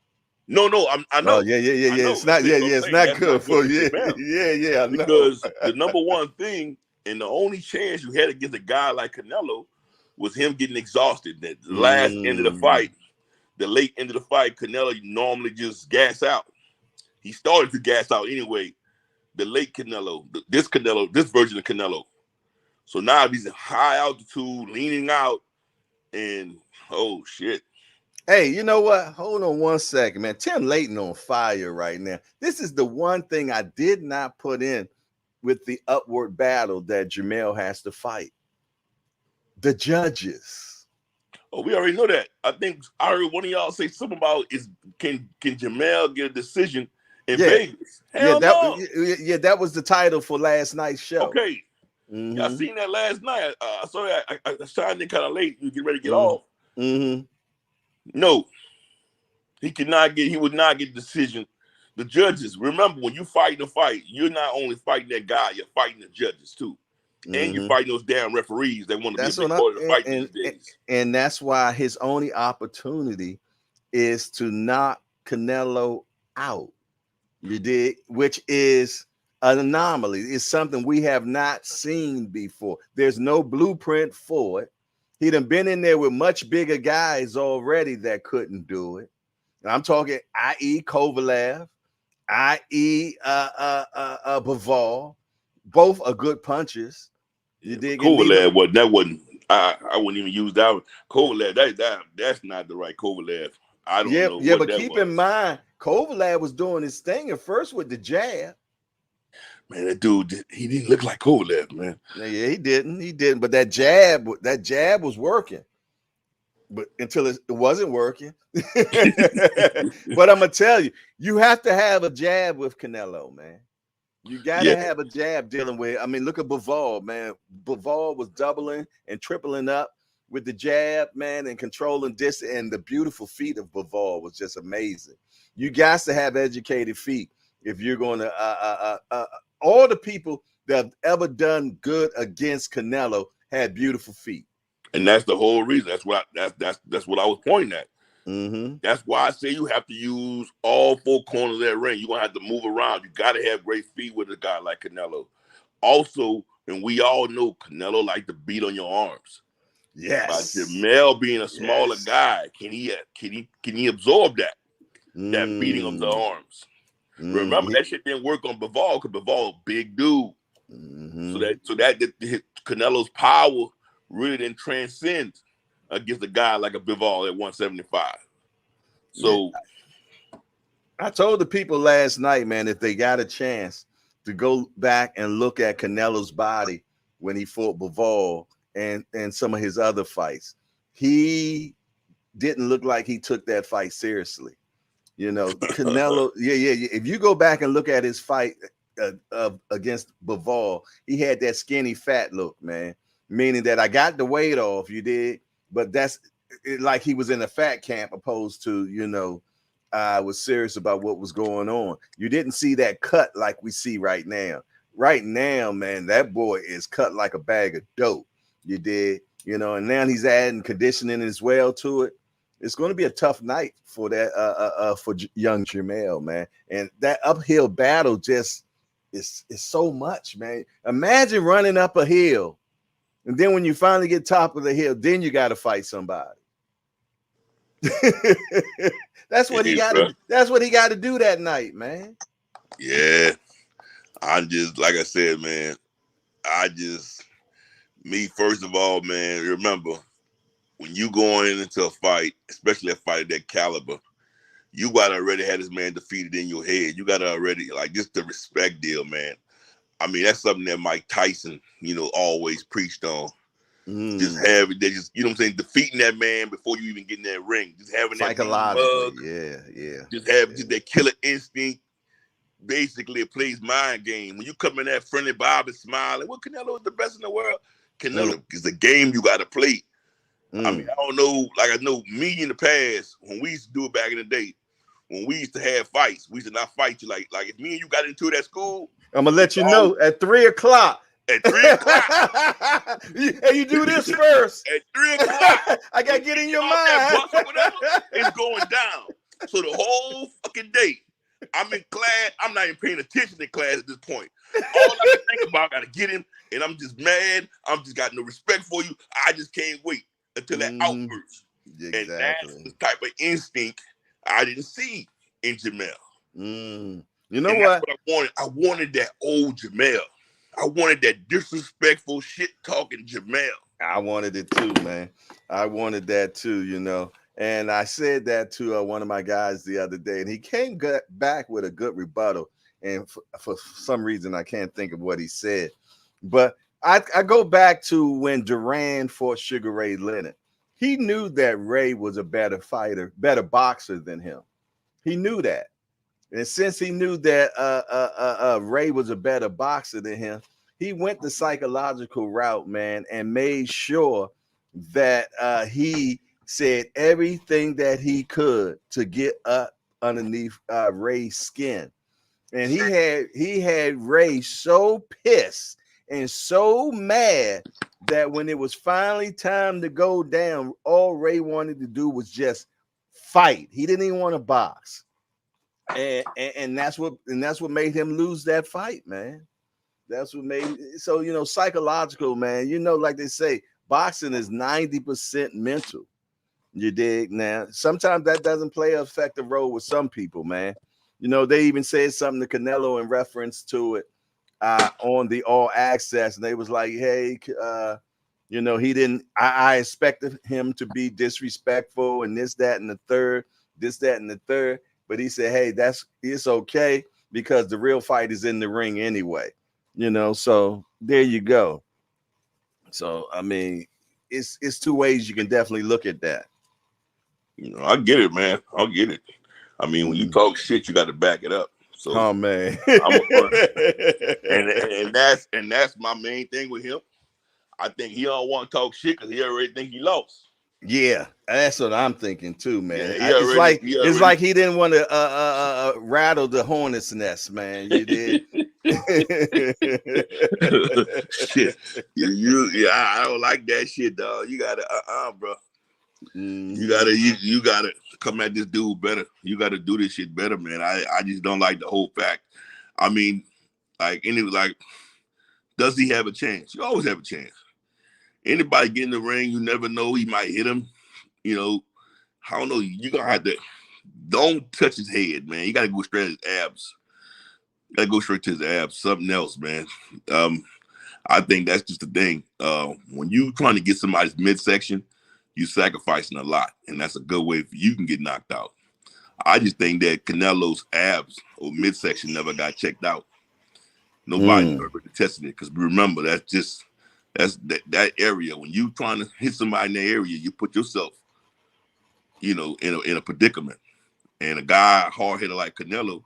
No, I know. Oh, yeah. It's not. It's not good for you. Yeah. I know. Because the number one thing and the only chance you had against a guy like Canelo was him getting exhausted. That last end of the fight, the late end of the fight, Canelo normally just gas out. He started to gas out anyway. The late Canelo, this version of Canelo. So now he's at high altitude, leaning out, and oh shit. Hey, you know what? Hold on one second, man. Tim Layton on fire right now. This is the one thing I did not put in with the upward battle that Jamel has to fight. The judges. Oh, we already know that. I think I heard one of y'all say something about can Jamel get a decision in Vegas? Hell no. That was the title for last night's show. Okay. I seen that last night. Sorry, I signed it kind of late. You get ready to get off. No, he would not get the decision. The judges, remember, when you fight the fight, you're not only fighting that guy, you're fighting the judges too. And you Mm-hmm. fighting those damn referees that want to be a That's big what part of the fight and, these days. and that's why his only opportunity is to knock Canelo out. You did, which is an anomaly. It's something we have not seen before. There's no blueprint for it. He done been in there with much bigger guys already that couldn't do it. And I'm talking, i.e., Kovalev, i.e., Bivol. Both are good punches. You Yeah, but dig? And neither. Kovalev wasn't. I wouldn't even use that one. Kovalev, that's not the right Kovalev. I don't Yeah, know yeah, what but that keep in was. mind, Kovalev was doing his thing at first with the jab. Man, that dude, he didn't look like Kovalev, man. Yeah, he didn't. But that jab was working. But until it wasn't working. But I'm gonna tell you, you have to have a jab with Canelo, man. You got Yeah, to have a jab dealing with. I mean, look at Bivol, man. Bivol was doubling and tripling up with the jab, man, and controlling distance. And the beautiful feet of Bivol was just amazing. You got to have educated feet if you're going to. All the people that have ever done good against Canelo had beautiful feet. and that's the whole reason. That's what I was pointing at. Mm-hmm. That's why I say you have to use all four corners of that ring. You're gonna have to move around. You got to have great feet with a guy like Canelo. Also, and we all know Canelo like to beat on your arms. By Yes. Jamel being a smaller Yes. guy, can he absorb that beating of the Mm. arms? Remember that shit didn't work on Bivol because Bivol a big dude. Mm-hmm. So Canelo's power really didn't transcend against a guy like a Bivol at 175. Yeah. So I told the people last night, man, if they got a chance to go back and look at Canelo's body when he fought Bivol and some of his other fights, he didn't look like he took that fight seriously. You know, Canelo, yeah. If you go back and look at his fight against Bivol, he had that skinny fat look, man. Meaning that I got the weight off, you did, but that's like he was in a fat camp opposed to, I was serious about what was going on. You didn't see that cut like we see right now. Right now, man, that boy is cut like a bag of dope. You did, and now he's adding conditioning as well to it. It's going to be a tough night for that for young Jamel, man. And that uphill battle just is so much, man. Imagine running up a hill, and then when you finally get top of the hill, then you got to fight somebody. That's what he got to. That's what he got to do that night, man. yeah, I'm just like I said, man. Me first of all, man. Remember when you going into a fight, especially a fight of that caliber, you gotta already have this man defeated in your head. You gotta already just the respect deal, man. I mean, that's something that Mike Tyson, always preached on. Just having that, just what I'm saying, defeating that man before you even get in that ring. Just having that psychologically, mug, yeah. Just having just that killer instinct. Basically, it plays mind game. When you come in that friendly Bob and smiling, well, Canelo is the best in the world. Canelo is a game you got to play. I mean, I don't know. Like I know me in the past when we used to do it back in the day. When we used to have fights, we used to not fight you like if me and you got into it at school. I'm gonna let you know at 3:00. At 3:00. Hey, you do this first. At 3:00. I gotta get in your mind. That bus or whatever, it's going down. So the whole fucking day, I'm in class. I'm not even paying attention in class at this point. All I can think about, I gotta get him, and I'm just mad. I'm just got no respect for you. I just can't wait until that outburst. Exactly. And that's the type of instinct I didn't see in Jamel. You know what? That's what I wanted. I wanted that old Jamel. I wanted that disrespectful shit talking Jamel. I wanted it too, man. I wanted that too, And I said that to one of my guys the other day, and he came back with a good rebuttal. And for some reason, I can't think of what he said. But I go back to when Duran fought Sugar Ray Leonard. He knew that Ray was a better fighter, better boxer than him. He knew that. And since he knew that Ray was a better boxer than him, he went the psychological route, man, and made sure that he said everything that he could to get up underneath Ray's skin. And he had Ray so pissed and so mad that when it was finally time to go down, all Ray wanted to do was just fight. He didn't even want to box. And that's what made him lose that fight, man. That's what made so psychological, man. Like they say, boxing is 90% mental. You dig? Now, sometimes that doesn't play an effective role with some people, man. They even said something to Canelo in reference to it on the All Access, and they was like, "Hey, he didn't. I expected him to be disrespectful and this, that, and the third, But he said, "Hey, it's okay because the real fight is in the ring anyway." So there you go. So I mean, it's two ways you can definitely look at that. I get it, man. I get it. I mean, when you talk shit, you got to back it up. So, oh man, and that's my main thing with him. I think he don't want to talk shit because he already think he lost. Yeah, that's what I'm thinking too, man. Yeah, it's like he didn't want to rattle the hornet's nest, man. You did. Shit, I don't like that shit, dog. You gotta, bro. You gotta come at this dude better. You gotta do this shit better, man. I just don't like the whole fact. I mean, does he have a chance? You always have a chance. Anybody get in the ring, you never know. He might hit him. I don't know. You gonna have to don't touch his head, man. You gotta go straight at his abs. You gotta go straight to his abs. Something else, man. I think that's just the thing. When you trying to get somebody's midsection, you sacrificing a lot, and that's a good way for you can get knocked out. I just think that Canelo's abs or midsection never got checked out. Nobody ever tested it because remember that's that area. When you trying to hit somebody in that area, you put yourself, in a predicament. And a guy hard hitter like Canelo,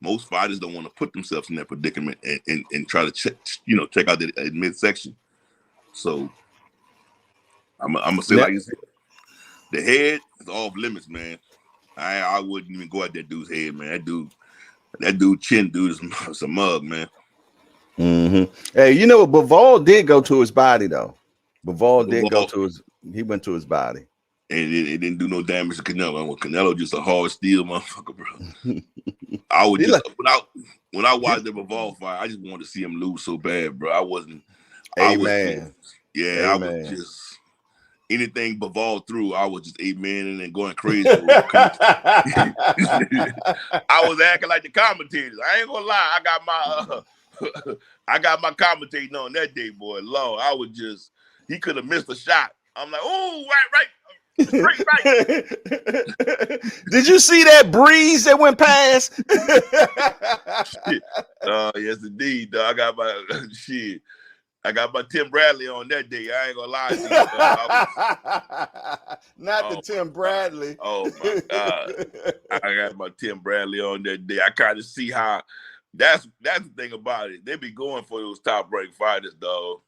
most fighters don't want to put themselves in that predicament and try to check out the midsection. So I'm gonna say like you said, the head is off limits, man. I wouldn't even go at that dude's head, man. That dude chin dude is a mug, man. Mm-hmm. Hey, Bivol did go to his body though. He went to his body. And it didn't do no damage to Canelo. Well, Canelo just a hard steel motherfucker, bro. I would just when I watched the Bivol fight, I just wanted to see him lose so bad, bro. I was just anything Bivol through, I was just amening and going crazy. I was acting like the commentators. I ain't gonna lie. I got my commentating on that day, boy. Lord, I was just he could have missed a shot. I'm like, oh, right. Right. Did you see that breeze that went past? Yes, indeed. I got my shit. I got my Tim Bradley on that day. I ain't gonna lie to you. Not the Tim Bradley. Oh my God. I got my Tim Bradley on that day. I kind of see how that's the thing about it. They be going for those top ranked fighters, dog.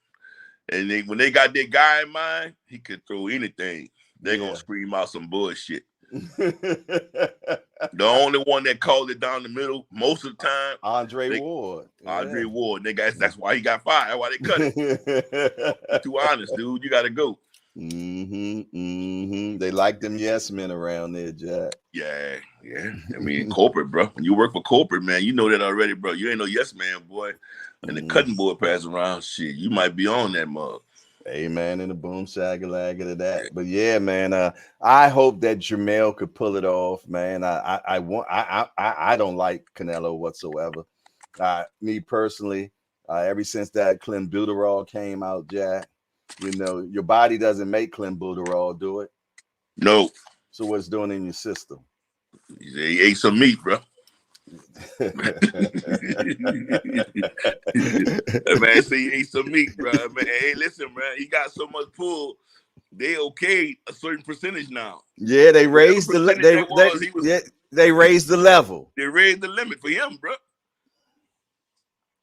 And when they got that guy in mind, he could throw anything. They're gonna scream out some bullshit. The only one that called it down the middle most of the time, Andre Ward. That's why he got fired. That's why they cut it. Too honest, dude. You got to go. They like them yes men around there, Jack. Yeah. I mean, corporate, bro. When you work for corporate, man, you know that already, bro. You ain't no yes man, boy. And the cutting board pass around, shit, you might be on that mug. Amen and the boom shagalaga to that. But yeah, man, I hope that Jermell could pull it off, man. I don't like Canelo whatsoever. Me personally, ever since that clenbuterol came out, Jack, your body doesn't make clenbuterol, do it? No. So what's doing in your system? He ate some meat, bro. Man, see, he ate some meat, bro. Man, hey, listen, man, he got so much pull. They okayed a certain percentage now. Yeah, they raised they raised the level. They raised the limit for him, bro.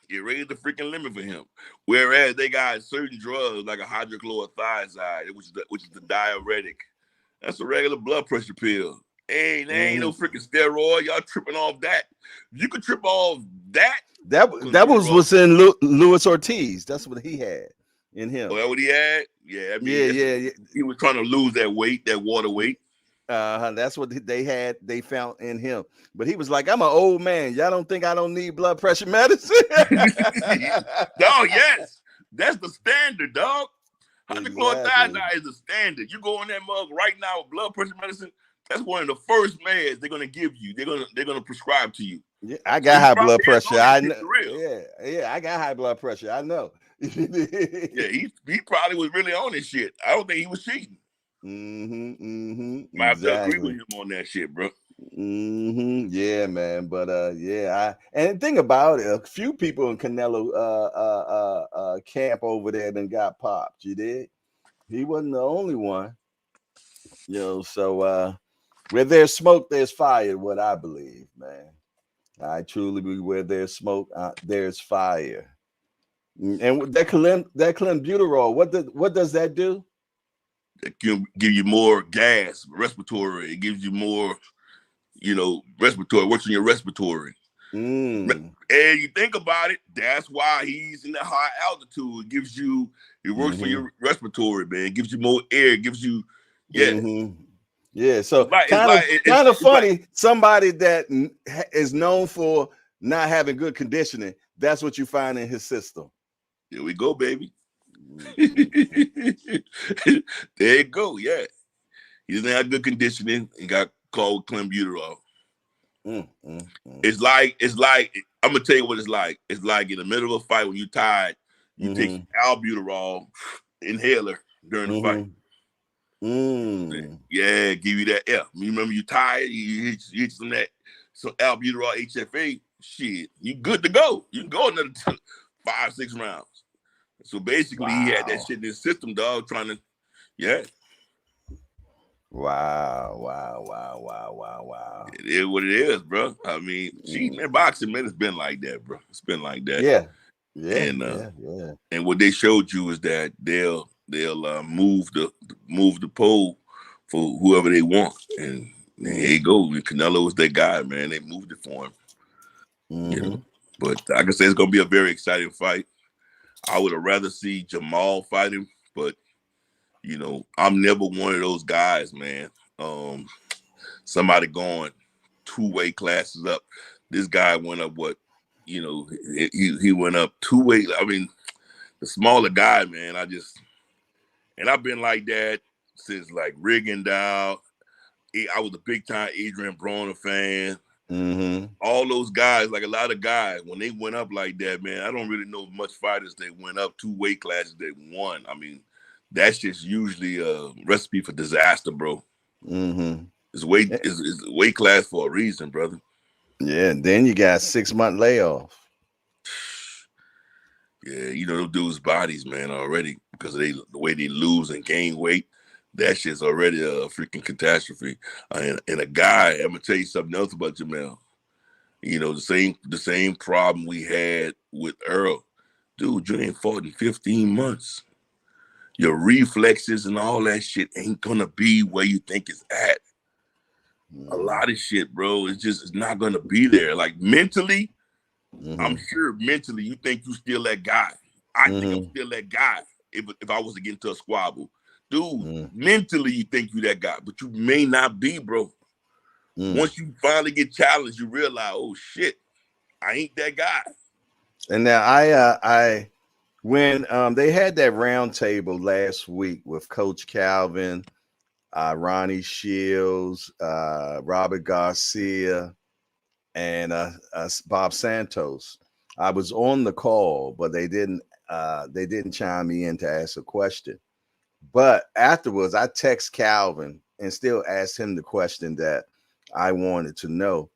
They raised the freaking limit for him. Whereas they got certain drugs like a hydrochlorothiazide, which is the diuretic. That's a regular blood pressure pill. Hey, there ain't no freaking steroid. Y'all tripping off that. You could trip off that. That was what's in Luis Ortiz. That's what he had in him. Oh, that what he had? Yeah, I mean, yeah. He was trying to lose that weight, that water weight. That's what they found in him. But he was like, I'm an old man. Y'all don't think I don't need blood pressure medicine? Dog, yes. That's the standard, dog. Hydrochlorothiazide Exactly. is the standard. You go in that mug right now with blood pressure medicine, that's one of the first meds they're gonna give you. They're gonna prescribe to you. Yeah, I got high blood pressure. I know. Real. Yeah, I got high blood pressure. I know. Yeah, he probably was really on this shit. I don't think he was cheating. Might have to agree with him on that shit, bro. Yeah, man. But yeah, and the thing about it, a few people in Canelo camp over there then got popped. You did? He wasn't the only one. So where there's smoke, there's fire, what I believe, man. I truly believe where there's smoke, there's fire. And that clenbuterol, what does that do? It can give you more gas, respiratory. It gives you more, respiratory. What's in your respiratory? And you think about it, that's why he's in the high altitude. It works for your respiratory, man. It gives you more air. It gives you, Yeah, so kind of funny. Somebody that is known for not having good conditioning, that's what you find in his system. There we go, baby. There you go. Yeah, he doesn't have good conditioning and got called clenbuterol. It's like I'm gonna tell you what it's like. It's like in the middle of a fight when you're tired, you take albuterol inhaler during the fight. Yeah, give you that air. You remember you tired, you hit some albuterol HFA, shit, you good to go. You can go another 5-6 rounds. So basically, he had that shit in his system, dog, trying to, Wow. It is what it is, bro. I mean, man, boxing, man, it's been like that, bro. It's been like that. Yeah. And what they showed you is that they'll move the pole for whoever they want, and here you go. Canelo was that guy, man. They moved it for him. But like I said, it's gonna be a very exciting fight. I would have rather see Jamal fight him, but I'm never one of those guys, man. Somebody going 2 weight classes up. This guy went up he went up 2 weight. I mean, the smaller guy, man. I've been like that since like Rigondeaux. I was a big time Adrian Broner fan. All those guys, like a lot of guys, when they went up like that, man, I don't really know much fighters that went up 2 weight classes that won. I mean, that's just usually a recipe for disaster, bro. It's weight class for a reason, brother. Yeah, and then you got 6-month layoff. Yeah, those dudes' bodies, man, already, because of the way they lose and gain weight, that shit's already a freaking catastrophe. And a guy, I'm gonna tell you something else about Jamel. The same problem we had with Earl. Dude, you ain't fought in 15 months. Your reflexes and all that shit ain't gonna be where you think it's at. A lot of shit, bro, it's not gonna be there. Like mentally, I'm sure mentally you think you still that guy. I think I'm still that guy if I was to get into a squabble. Dude, mentally you think you that guy, but you may not be, bro. Once you finally get challenged, you realize, oh shit, I ain't that guy. And now when they had that round table last week with Coach Calvin, Ronnie Shields, Robert Garcia, and Bob Santos, I was on the call, but they didn't chime me in to ask a question. But afterwards, I text Calvin and still asked him the question that I wanted to know.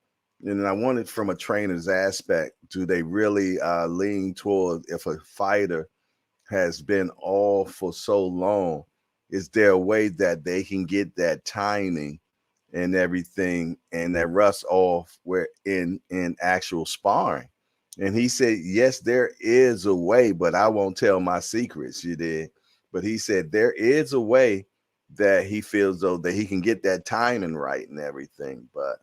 And I wanted from a trainer's aspect, do they really lean toward if a fighter has been off for so long, is there a way that they can get that timing and everything and that rust off where in actual sparring? And he said, yes, there is a way, but I won't tell my secrets, you did. But he said there is a way that he feels though that he can get that timing right and everything. But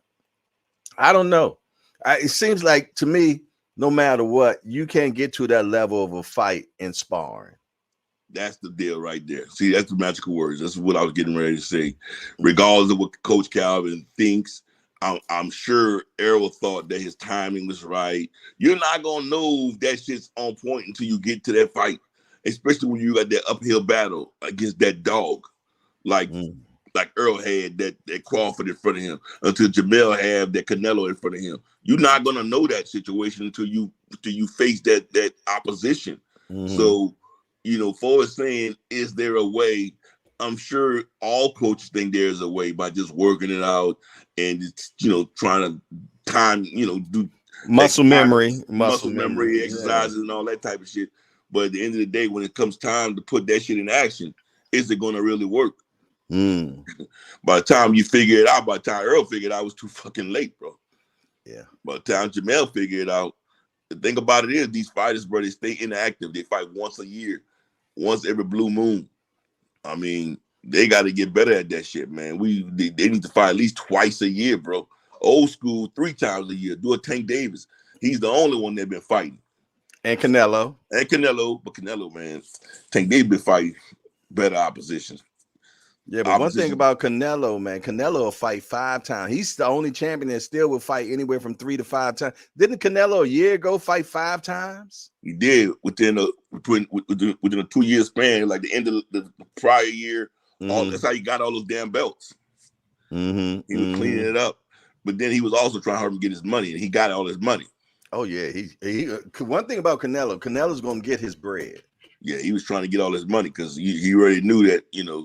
I don't know. It seems like to me, no matter what, you can't get to that level of a fight in sparring. That's the deal right there. See, that's the magical words. That's what I was getting ready to say. Regardless of what Coach Calvin thinks, I'm sure Errol thought that his timing was right. You're not gonna know if that shit's on point until you get to that fight, especially when you got that uphill battle against that dog, like Earl had that Crawford in front of him, until Jamel had that Canelo in front of him. You're not gonna know that situation until you face that opposition. So, for saying, is there a way? I'm sure all coaches think there's a way by just working it out and trying to time, do muscle memory exercises and all that type of shit. But at the end of the day, when it comes time to put that shit in action, is it going to really work? By the time you figure it out, by the time Earl figured it out, it was too fucking late, bro. Yeah. By the time Jamel figured it out, the thing about it is these fighters, bro, they stay inactive. They fight once a year, once every blue moon. I mean, they got to get better at that shit, man. They need to fight at least twice a year, bro. Old school, 3 times a year. Do a Tank Davis. He's the only one that been fighting. And Canelo. But Canelo, man, Tank Davis been fighting better oppositions. Yeah, but one thing about Canelo, man, Canelo will fight 5 times. He's the only champion that still will fight anywhere from 3 to 5 times. Didn't Canelo a year ago fight 5 times? He did within a 2-year span, like the end of the prior year. That's how he got all those damn belts. He was cleaning it up, but then he was also trying to help him get his money, and he got all his money. Oh yeah, he one thing about Canelo's gonna get his bread. Yeah, he was trying to get all his money because he already knew that,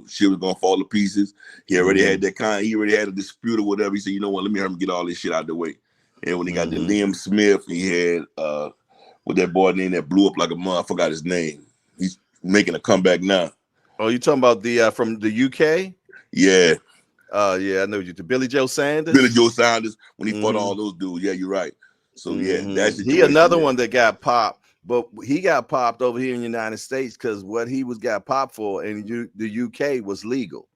shit was going to fall to pieces. He already had he already had a dispute or whatever. He said, you know what, let me help him get all this shit out of the way. And when he got the Liam Smith, he had, with that boy name that blew up like a mother, I forgot his name. He's making a comeback now. Oh, you talking about the from the UK? Yeah. Yeah, I know you. Billy Joe Sanders? Billy Joe Sanders, when he fought all those dudes. Yeah, you're right. So, yeah, that's he another one that got popped. But he got popped over here in the United States because what he got popped for in the UK was legal.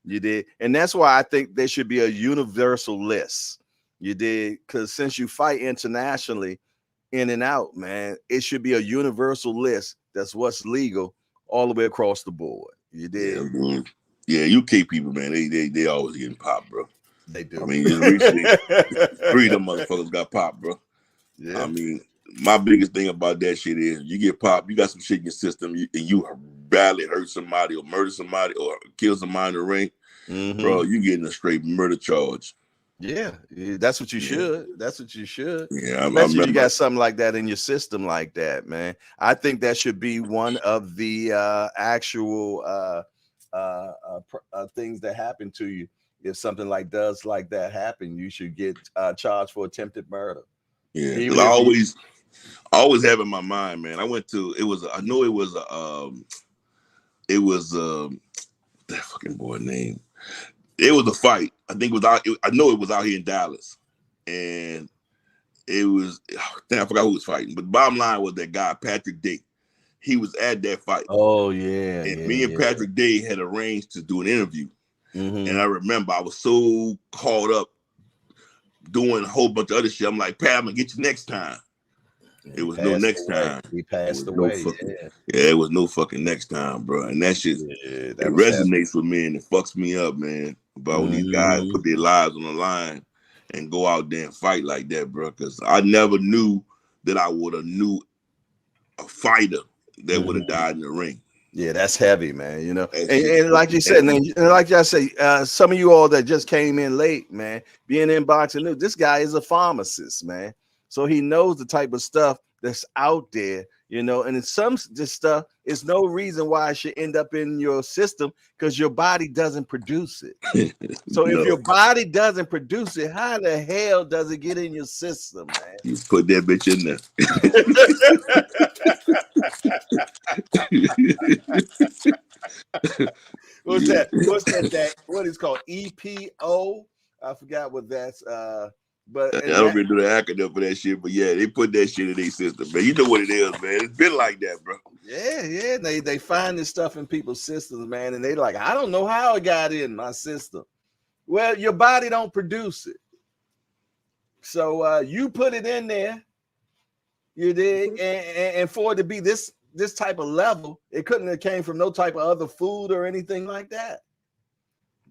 You did. And that's why I think there should be a universal list. You did. Because since you fight internationally in and out, man, it should be a universal list. That's what's legal all the way across the board. You did. Yeah, UK people, man, they always getting popped, bro. They do. I mean, just recently, 3 of them motherfuckers got popped, bro. Yeah. I mean, my biggest thing about that shit is you get popped, you got some shit in your system, and you badly hurt somebody or murder somebody or kill somebody in the ring, bro, you getting a straight murder charge. Yeah, that's what you should. That's what you should. Yeah, Especially you got something like that in your system like that, man. I think that should be one of the actual things that happen to you. If something like that happen, you should get charged for attempted murder. Yeah, I always have in my mind, man. I went to that fucking boy name. It was a fight. I think it was out. I know it was out here in Dallas, and it was. I forgot who was fighting. But the bottom line was that guy Patrick Day. He was at that fight. Oh yeah. And me and Patrick Day had arranged to do an interview. And I remember I was so caught up doing a whole bunch of other shit. I'm like, Pat, I'm gonna get you next time. It was no next time. He passed away. It was no fucking next time, bro. And that shit, it resonates with me and it fucks me up, man. About when these guys put their lives on the line and go out there and fight like that, bro. Because I never knew that I would have knew a fighter that would have died in the ring. Yeah, that's heavy, man. And like you said, and like I say, some of you all that just came in late, man, being in boxing news, this guy is a pharmacist, man. So he knows the type of stuff that's out there, and in some this stuff is no reason why it should end up in your system because your body doesn't produce it. So if your body doesn't produce it, how the hell does it get in your system, man? You put that bitch in there. What's that? What is called EPO? I forgot what that's. But I don't really do the acronym for that shit, but yeah, they put that shit in their system, man. You know what it is, man. It's been like that, bro. Yeah. They find this stuff in people's systems, man, and they like, I don't know how it got in my system. Well, your body don't produce it, so you put it in there. You dig, and for it to be this type of level, it couldn't have came from no type of other food or anything like that.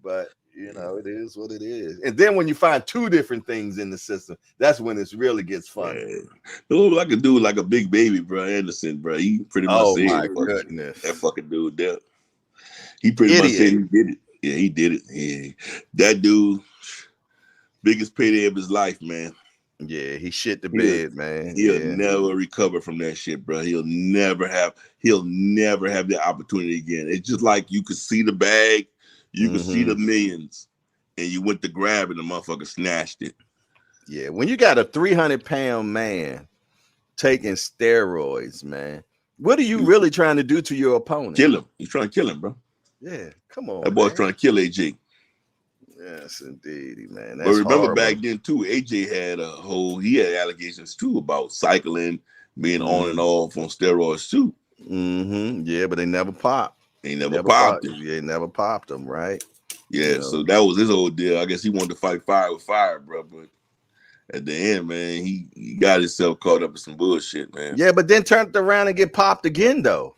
But you know, it is what it is. And then when you find two different things in the system, that's when it really gets fun. No, I could do like a big baby, bro. Anderson, bro. He pretty much said, my goodness, that fucking dude there. He pretty much said he did it. Yeah, he did it. Yeah, that dude, biggest payday of his life, man. Yeah, he shit the bed, man. He'll never recover from that shit, bro. He'll never have that opportunity again. It's just like you could see the bag, you could see the millions, and you went to grab it, and the motherfucker snatched it. Yeah, when you got a 300-pound man taking steroids, man, what are you really trying to do to your opponent? Kill him. He's trying to kill him, bro. Yeah, come on. That boy's trying to kill AJ. Yes, indeed, man. But remember back then too, AJ had he had allegations too about cycling, being on and off on steroids too. Yeah, but they never popped. They never popped him. Yeah, never popped him, right? Yeah, you know? So that was his whole deal. I guess he wanted to fight fire with fire, bro. But at the end, man, he got himself caught up in some bullshit, man. Yeah, but then turned around and get popped again, though.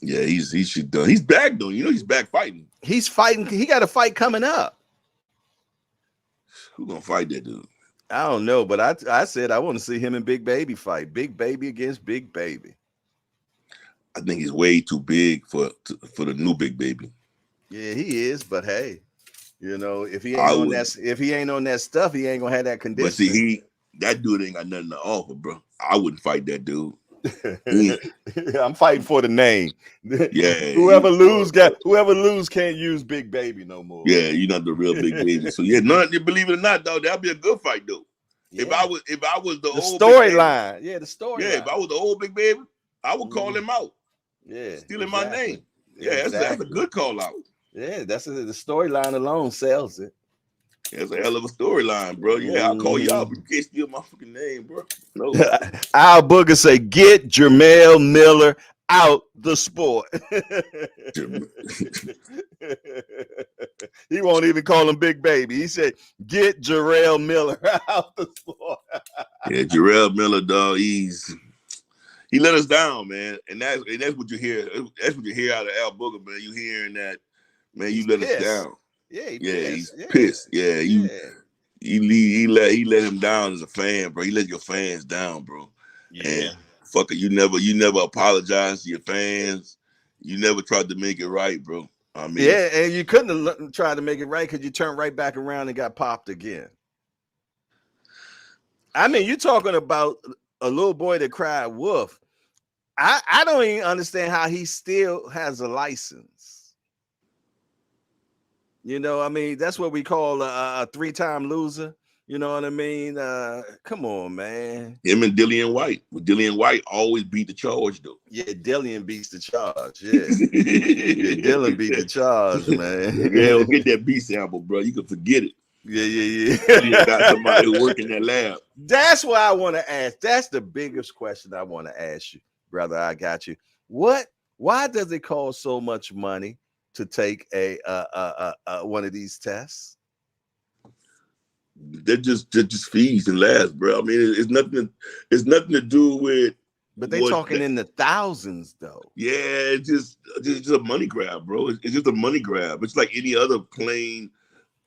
Yeah, he should done. He's back though. You know, he's back fighting. He's fighting. He got a fight coming up. Who gonna fight that dude? I don't know, but I said I want to see him and Big Baby fight. Big Baby against Big Baby. I think he's way too big for the new Big Baby. Yeah, he is. But hey, you know, if he ain't on that stuff, he ain't gonna have that condition. But see, that dude ain't got nothing to offer, bro. I wouldn't fight that dude. I'm fighting for the name. Yeah. Whoever lose can't use Big Baby no more. Yeah, you're not the real Big Baby. So yeah, believe it or not, though, that'd be a good fight, though. Yeah. If I was the old storyline, the storyline. Yeah, if I was the old Big Baby, I would call him out. Yeah, stealing my name. Yeah, that's a good call out. Yeah, the storyline alone sells it. That's a hell of a storyline, bro. Yeah, I'll call you out, but you can't steal my fucking name, bro. No. Al Booger say, get Jermell Miller out the sport. He won't even call him Big Baby. He said, get Jarrell Miller out the sport. Yeah, Jarrell Miller, dog, he let us down, man. And that's what you hear. That's what you hear out of Al Booger, man. You hearing that, man, you let us down. Yeah, he's pissed. Yeah, he let him down as a fan, bro. He let your fans down, bro. Yeah. And fucker, you never apologized to your fans. You never tried to make it right, bro. I mean, yeah, and you couldn't have tried to make it right because you turned right back around and got popped again. I mean, you're talking about a little boy that cried wolf. I don't even understand how he still has a license. You know, I mean, that's what we call a three-time loser. You know what I mean? Come on, man. Him and Dillian White. Well, Dillian White always beat the charge, though. Yeah, Dillian beats the charge. Yeah, Dylan beat the charge, man. Yeah, get that beat sample, bro. You can forget it. Yeah. You got somebody who work in that lab. That's what I want to ask. That's the biggest question I want to ask you, brother. I got you. Why does it cost so much money to take a one of these tests? They're just fees and labs, bro. I mean, it's nothing to do with. But they're talking in the thousands, though. Yeah, it's just a money grab, bro. It's just a money grab. It's like any other plain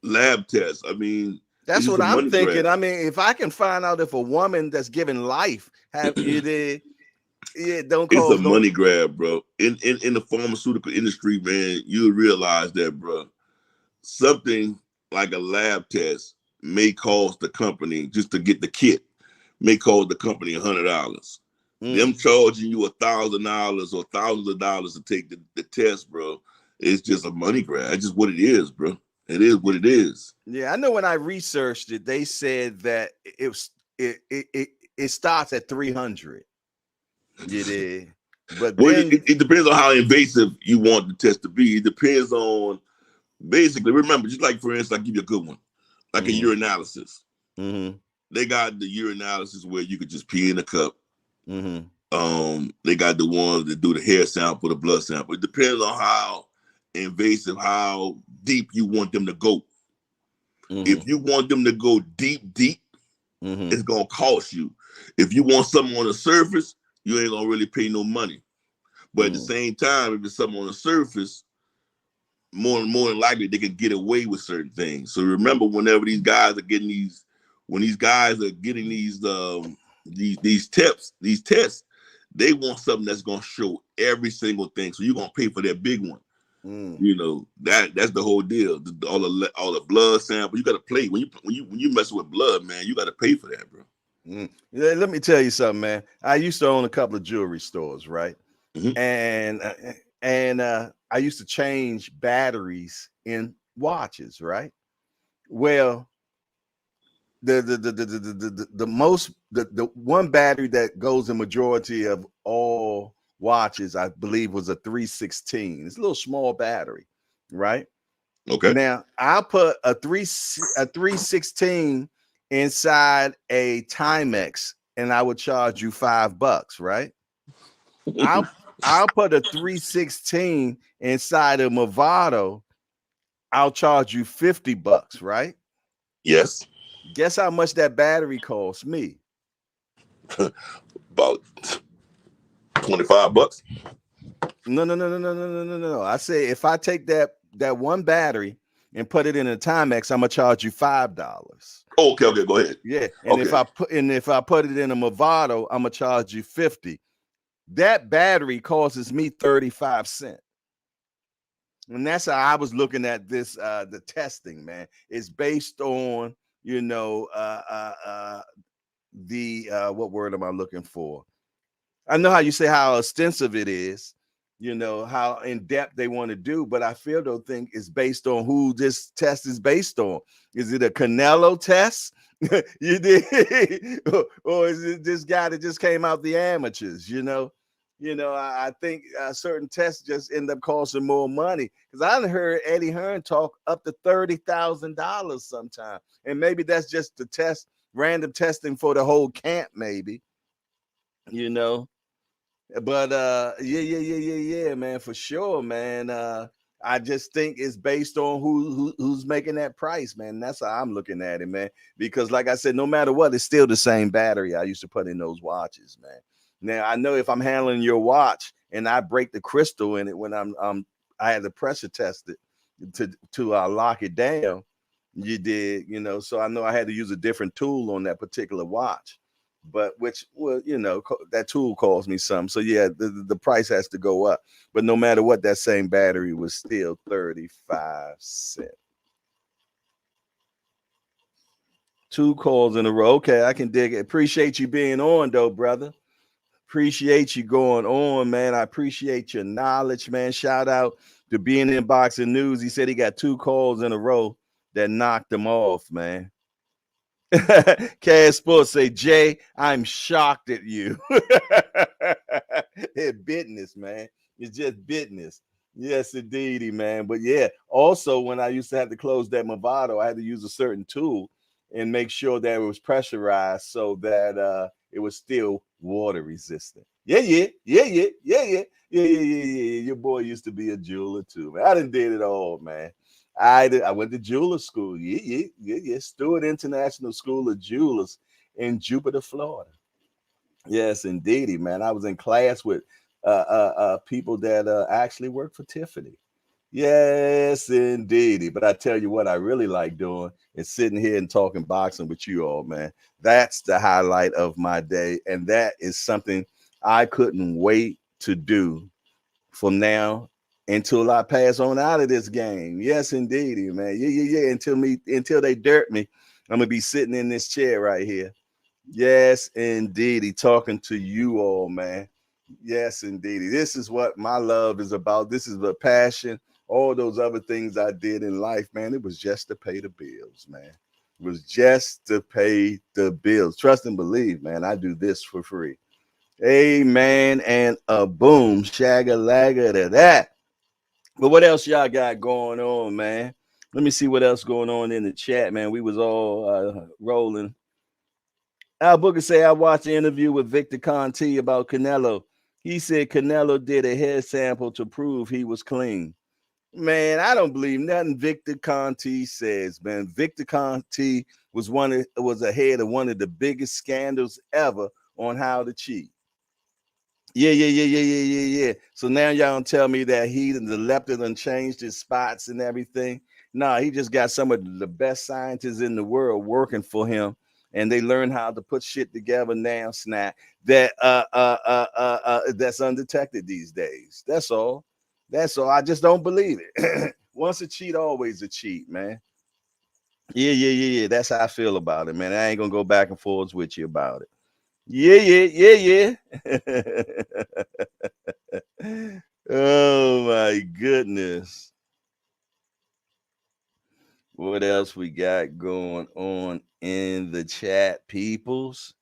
lab test. I mean, that's what I'm thinking. Grab. I mean, if I can find out if a woman that's given life have it. Yeah, it's a money grab, bro. In the pharmaceutical industry, man, you realize that, bro. Something like a lab test may cost the company just to get the kit. May cost the company $100. Them charging you $1,000 or thousands of dollars to take the test, bro. It's just a money grab. It's just what it is, bro. It is what it is. Yeah, I know. When I researched it, they said that it starts at 300. You did, but well, it depends on how invasive you want the test to be. It depends on basically. Remember, just like for instance, I give you a good one, like a urinalysis. Mm-hmm. They got the urinalysis where you could just pee in a cup. Mm-hmm. They got the ones that do the hair sample, the blood sample. It depends on how invasive, how deep you want them to go. Mm-hmm. If you want them to go deep, Mm-hmm. it's gonna cost you. If you want something on the surface, you ain't gonna really pay no money. But at the same time, if it's something on the surface, more than likely they can get away with certain things. So remember, whenever these guys are getting these, when these guys are getting these tests, they want something that's gonna show every single thing. So you're gonna pay for that big one. You know, that's the whole deal. All the blood sample, you got to pay when you mess with blood, man. You got to pay for that, bro. Yeah, let me tell you something, man. I used to own a couple of jewelry stores, right? Mm-hmm. And I used to change batteries in watches, right? Well, the one battery that goes in majority of all watches, I believe, was a 316. It's a little small battery, right? Okay. Now I'll put a 316 inside a Timex, and I would charge you $5, right? I'll put a 316 inside a Movado. I'll charge you $50, right? Yes. Guess how much that battery costs me? About $25. No. I say if I take that one battery and put it in a Timex, I'm gonna charge you $5. Okay, go ahead. Yeah, and Okay. if I put it in a Movado, I'm gonna charge you 50. That battery costs me 35 cents. And that's how I was looking at this. The testing, man, is based on, you know, what word am I looking for? I know how you say how extensive it is, you know, how in depth they want to do, but I feel don't think it's based on who this test is based on. Is it a Canelo test? You did, or is it this guy that just came out the amateurs? I think certain tests just end up costing more money, because I heard Eddie Hearn talk up to $30,000 sometime, and maybe that's just the test, random testing for the whole camp, maybe. But yeah, man, for sure, man. I just think it's based on who's making that price, man. That's how I'm looking at it, man. Because like I said, no matter what, it's still the same battery I used to put in those watches, man. Now I know if I'm handling your watch and I break the crystal in it when I had to pressure test it to lock it down. You did, so I know I had to use a different tool on that particular watch. But that tool cost me some. So yeah, the price has to go up. But no matter what, that same battery was still 35 cents. 2 calls in a row. Okay, I can dig it. Appreciate you being on, though, brother. Appreciate you going on, man. I appreciate your knowledge, man. Shout out to being in Boxing News. He said he got 2 calls in a row that knocked him off, man. Cash Sports say, Jay, I'm shocked at you. It's business, man. It's just business. Yes, indeedy, man. But yeah, also when I used to have to close that Movado, I had to use a certain tool and make sure that it was pressurized so that it was still water resistant. Yeah. Your boy used to be a jeweler too, man. I done did it all, man. I went to jeweler school. Yeah. Stewart International School of Jewelers in Jupiter, Florida. Yes, indeedy, man. I was in class with people that actually work for Tiffany. Yes, indeedy. But I tell you what, I really like doing is sitting here and talking boxing with you all, man. That's the highlight of my day, and that is something I couldn't wait to do from now until I pass on out of this game. Yes, indeedy, man. Yeah. Until they dirt me, I'm gonna be sitting in this chair right here. Yes, indeedy, talking to you all, man. Yes, indeedy. This is what my love is about. This is the passion. All those other things I did in life, man, it was just to pay the bills, man. It was just to pay the bills. Trust and believe, man. I do this for free. Amen and a boom, shagga lagga to that. But what else y'all got going on, man? Let me see what else going on in the chat, man. We was all rolling. Al Booker say I watched an interview with Victor Conti about Canelo. He said Canelo did a hair sample to prove he was clean. Man, I don't believe nothing Victor Conti says, man. Victor Conti was ahead of one of the biggest scandals ever on how to cheat. Yeah. So now y'all don't tell me that he and the leptin done changed his spots and everything. Nah, he just got some of the best scientists in the world working for him, and they learn how to put shit together now, snap that that's undetected these days. That's all. That's all. I just don't believe it. Once a cheat, always a cheat, man. Yeah. That's how I feel about it, man. I ain't gonna go back and forth with you about it. Yeah. Oh my goodness. What else we got going on in the chat, peoples?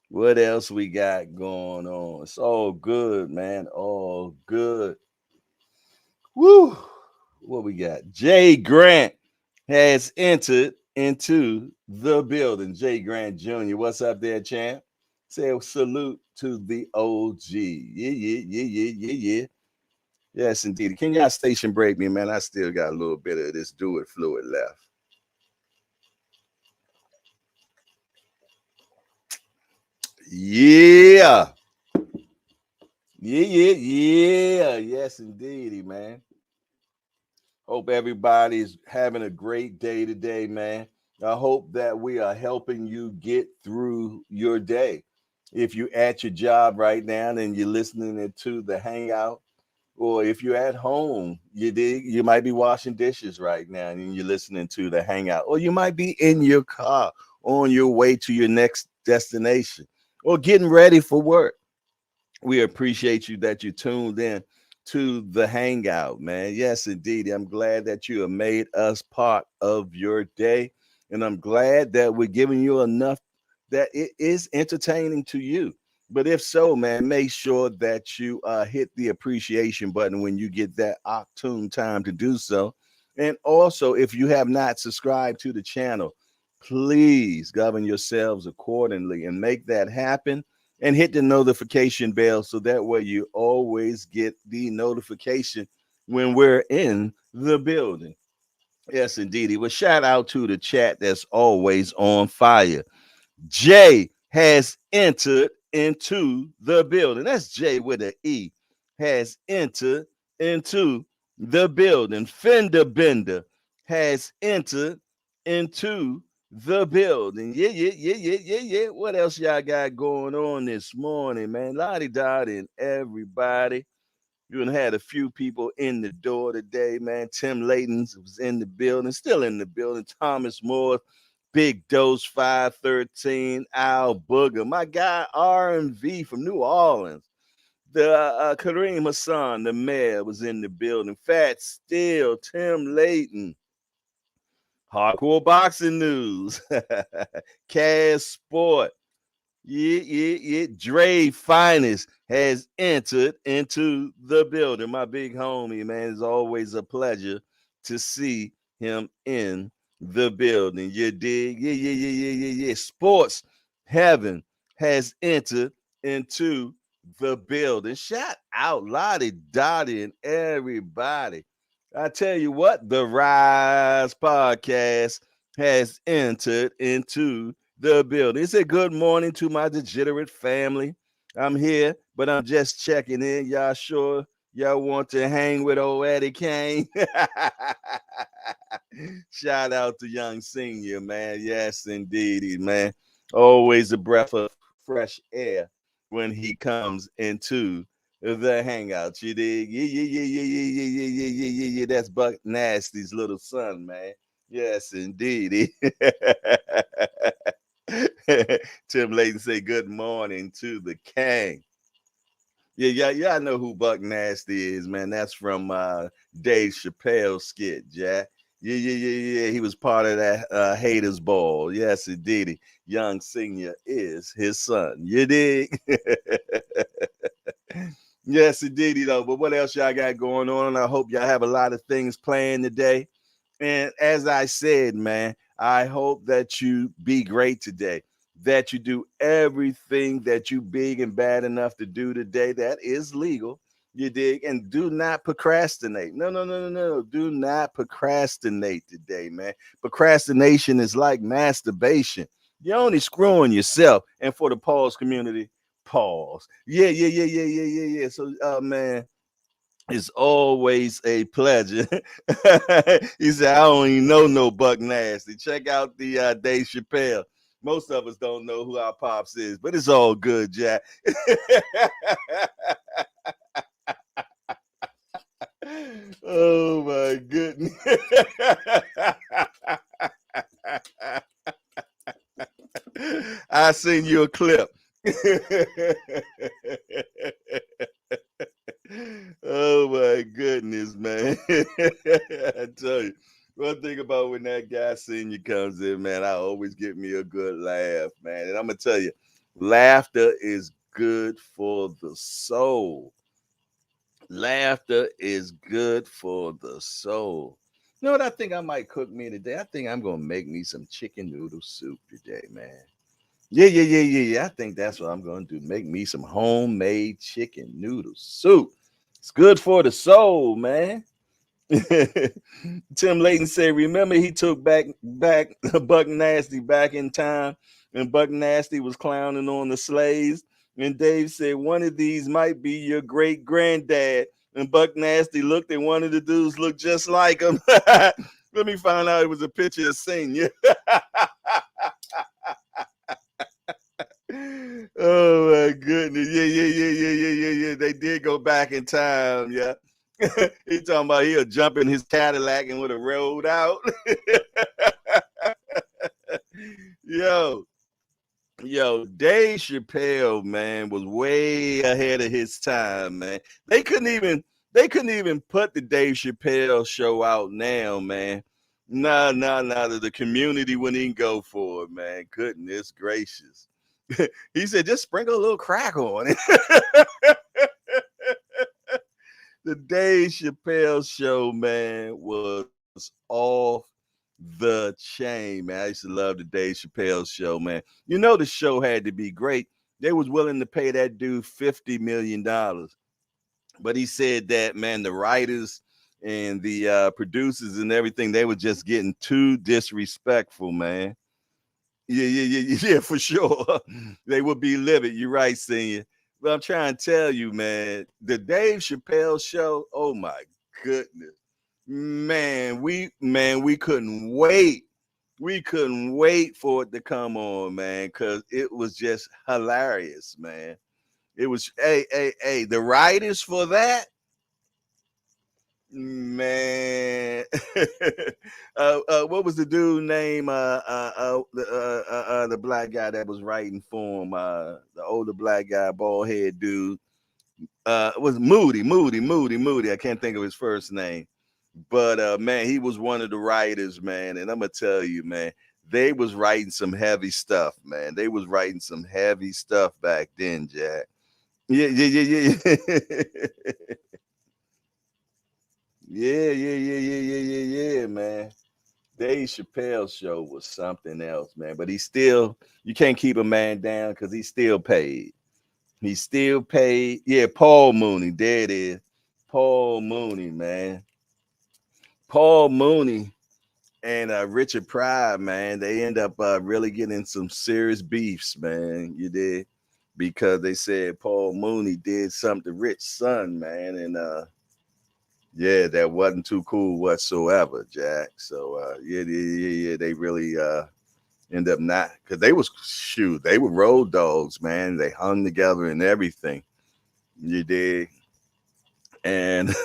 What else we got going on? It's all good, man. All good. Woo! What we got? Jay Grant has entered into the building. Jay Grant Jr. What's up there, champ? Say salute to the OG. Yeah. Yes, indeed. Can y'all station break me, man? I still got a little bit of this do it fluid left. Yeah. Yes, indeed, man. Hope everybody's having a great day today, man. I hope that we are helping you get through your day. If you're at your job right now and you're listening to the Hangout, or if you're at home, you might be washing dishes right now and you're listening to the Hangout, or you might be in your car on your way to your next destination, or getting ready for work. We appreciate you that you tuned in to the Hangout, man. Yes, indeed. I'm glad that you have made us part of your day. And I'm glad that we're giving you enough that it is entertaining to you. But if so, man, make sure that you hit the appreciation button when you get that opportune time to do so. And also, if you have not subscribed to the channel, please govern yourselves accordingly and make that happen, and hit the notification bell so that way you always get the notification when we're in the building. Yes, indeed. Well, shout out to the chat that's always on fire. Jay has entered into the building. That's Jay with an E. Has entered into the building. Fender Bender has entered into the building. Yeah. What else y'all got going on this morning, man? Lottie Dottie and everybody. You done had a few people in the door today, man. Tim Layton was in the building, still in the building. Thomas Moore, Big Dose 513, Al Booger, my guy R&V from New Orleans. The Kareem Hassan, the mayor, was in the building. Fat Steel, Tim Layton, Hardcore Boxing News, Cash Sport. Yeah. Dre Finest has entered into the building. My big homie, man. It's always a pleasure to see him in the building. You dig? Yeah. Sports Heaven has entered into the building. Shout out Lottie Dottie and everybody. I tell you what, the Rise Podcast has entered into the building. Say good morning to my degenerate family. I'm here, but I'm just checking in. Y'all sure y'all want to hang with old Eddie Kane? Shout out to Young Senior, man. Yes, indeed, man. Always a breath of fresh air when he comes into the hangouts. You dig? Yeah. That's Buck Nasty's little son, man. Yes, indeed. Tim Layton say good morning to the King. Yeah, I know who Buck Nasty is, man. That's from Dave Chappelle's skit, Jack. Yeah. He was part of that haters ball. Yes, indeed. Young Senior is his son. You dig? Yes, indeed, though. But what else y'all got going on? I hope y'all have a lot of things planned today. And as I said, man, I hope that you be great today, that you do everything that you big and bad enough to do today that is legal. You dig? And do not procrastinate. No, no, no, no, no. Do not procrastinate today, man. Procrastination is like masturbation. You're only screwing yourself. And for the pause community, pause. Yeah, yeah, yeah, yeah, yeah, yeah, yeah. So, man, it's always a pleasure. He said, I don't even know no Buck Nasty. Check out the Dave Chappelle. Most of us don't know who our pops is, but it's all good, Jack. Oh my goodness. I seen you a clip. Oh my goodness, man. I tell you, one thing about when that guy senior comes in, man, I always get me a good laugh, man. And I'm gonna tell you, laughter is good for the soul. Laughter is good for the soul. You know what I think I might cook me today? I think I'm gonna make me some chicken noodle soup today, man. Yeah, yeah, yeah, yeah, yeah. I think that's what I'm gonna do. Make me some homemade chicken noodle soup. It's good for the soul, man. Tim Layton said, "Remember, he took back Buck Nasty back in time, and Buck Nasty was clowning on the slaves." And Dave said, "One of these might be your great granddad." And Buck Nasty looked, and one of the dudes looked just like him. Let me find out it was a picture of Senior. Oh my goodness. Yeah, yeah, yeah, yeah, yeah, yeah, yeah. They did go back in time, yeah. He talking about he'll jump in his Cadillac and would have rolled out. yo, yo, Dave Chappelle, man, was way ahead of his time, man. They couldn't even put the Dave Chappelle show out now, man. Nah, nah, nah. The community wouldn't even go for it, man. Goodness gracious. He said, just sprinkle a little crack on it. The Dave Chappelle show, man, was off the chain, man. I used to love the Dave Chappelle show, man. You know the show had to be great. They was willing to pay that dude $50 million. But he said that, man, the writers and the producers and everything, they were just getting too disrespectful, man. Yeah, yeah, yeah, yeah, yeah, for sure. They would be livid. You're right, Senior. But I'm trying to tell you, man, the Dave Chappelle show, oh my goodness. Man, we couldn't wait. We couldn't wait for it to come on, man, because it was just hilarious, man. It was, hey, the writers for that, man. What was the dude name? The black guy that was writing for him. The older black guy, bald head dude. It was Moody. I can't think of his first name, but man, he was one of the writers, man. And I'm gonna tell you, man, they was writing some heavy stuff, man. They was writing some heavy stuff back then, Jack. Yeah, yeah, yeah, yeah, yeah. Yeah, yeah, yeah, yeah, yeah, yeah, yeah, man. Dave Chappelle show was something else, man. But he still, you can't keep a man down because he still paid. He still paid. Yeah, Paul Mooney. There it is. Paul Mooney, man. Paul Mooney and Richard Pryor, man. They end up really getting some serious beefs, man. You did. Because they said Paul Mooney did something to Rich's son, man. And yeah, that wasn't too cool whatsoever, Jack. So yeah, they really end up not, because they was, shoot, they were road dogs, man. They hung together and everything. You did. And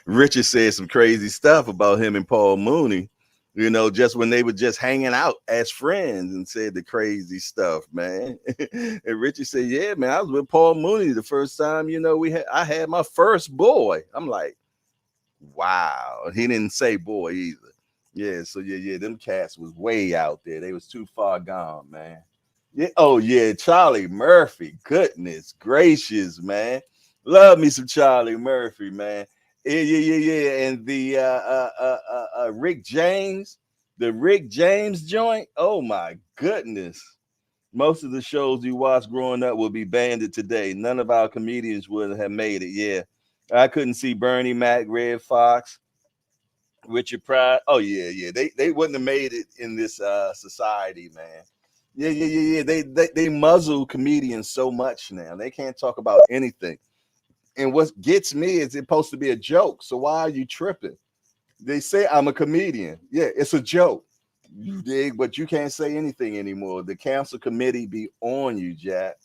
Richard said some crazy stuff about him and Paul Mooney, you know, just when they were just hanging out as friends, and said the crazy stuff, man. And Richard said, yeah, man, I was with Paul Mooney the first time, you know, I had my first boy. I'm like, wow. He didn't say boy either. Yeah, so yeah, them cats was way out there. They was too far gone, man. Yeah, oh yeah, Charlie Murphy. Goodness gracious, man. Love me some Charlie Murphy, man. And the Rick James joint. Oh my goodness. Most of the shows you watched growing up will be banned today. None of our comedians would have made it. Yeah. I couldn't see Bernie Mac, Red Fox, Richard Pryor. Oh yeah. They wouldn't have made it in this society, man. Yeah. They muzzle comedians so much now. They can't talk about anything. And what gets me is it's supposed to be a joke. So why are you tripping? They say I'm a comedian. Yeah, it's a joke. You dig, but you can't say anything anymore. The council committee be on you, Jack.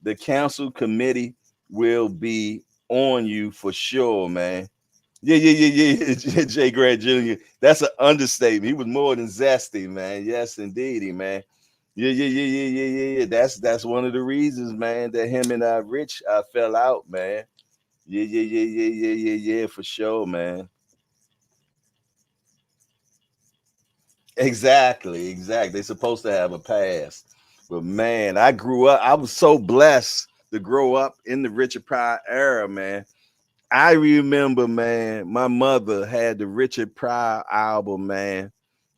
The council committee will be on you for sure, man. Yeah. Jay Grant Jr. That's an understatement. He was more than zesty, man. Yes, indeedy, man. Yeah. That's one of the reasons, man, that him and Rich fell out, man. Yeah, for sure, man. Exactly. They're supposed to have a past. But man, I grew up, I was so blessed to grow up in the Richard Pryor era, man. I remember, man, my mother had the Richard Pryor album, man,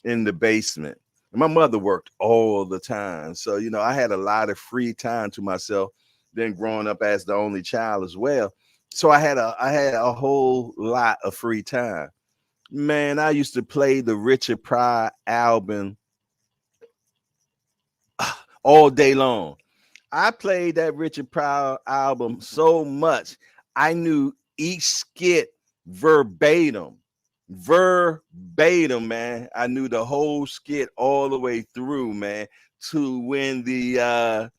in the basement. And my mother worked all the time. So, I had a lot of free time to myself, then growing up as the only child as well. So I had a whole lot of free time. Man, I used to play the Richard Pryor album all day long. I played that Richard Pryor album so much, I knew each skit verbatim. Verbatim, man. I knew the whole skit all the way through, man, to when the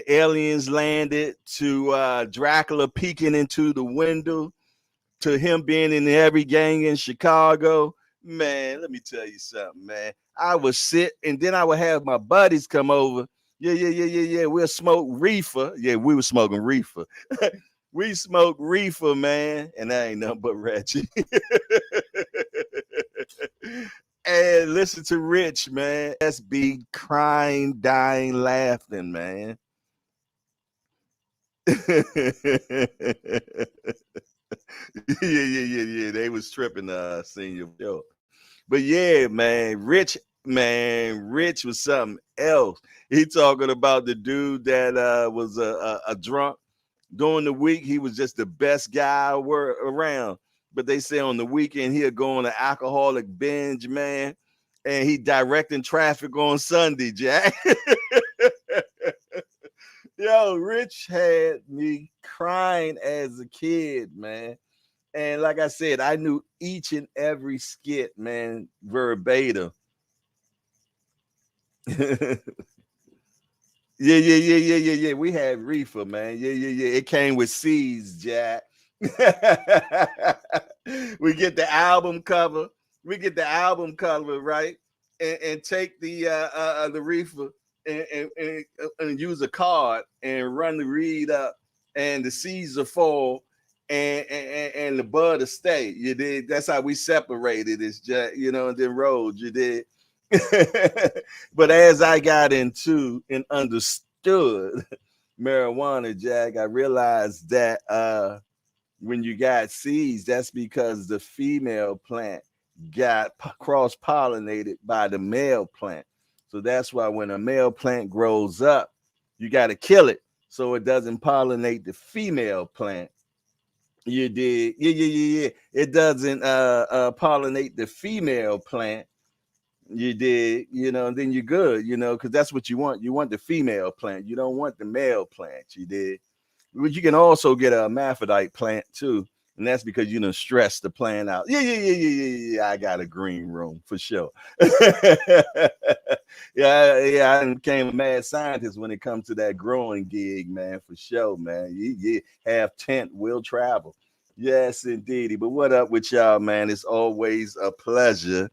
aliens landed, to Dracula peeking into the window, to him being in every gang in Chicago. Man, let me tell you something, man. I would sit and then I would have my buddies come over. Yeah. We'll smoke reefer. Yeah, we were smoking reefer. We smoked reefer, man. And that ain't nothing but Reggie. And listen to Rich, man. Just be crying, dying, laughing, man. Yeah. They was tripping senior show. But yeah, Rich was something else. He talking about the dude that was a drunk. During the week, he was just the best guy around. But they say on the weekend, he'll go on an alcoholic binge, man. And he directing traffic on Sunday, Jack. Yo, Rich had me crying as a kid, man. And like I said, I knew each and every skit, man, verbatim. Yeah. We had reefer, man. Yeah. It came with seeds, Jack. We get the album cover. Right? And take the reefer and use a card and run the reed up, and the seeds will fall, and the bud will stay. You did. That's how we separated. It's just, and then rolled. You did. But as I got into and understood marijuana, Jack, I realized that when you got seeds, that's because the female plant got cross-pollinated by the male plant. So that's why when a male plant grows up, you got to kill it so it doesn't pollinate the female plant. You did. Yeah. It doesn't pollinate the female plant. You did, and then you're good, because that's what you want. You want the female plant. You don't want the male plant. You did. But you can also get a hermaphrodite plant too. And that's because you done stress the plant out. Yeah. I got a green room for sure. Yeah. I became a mad scientist when it comes to that growing gig, man, for sure, man. You have tent, will travel. Yes, indeedy. But what up with y'all, man? It's always a pleasure.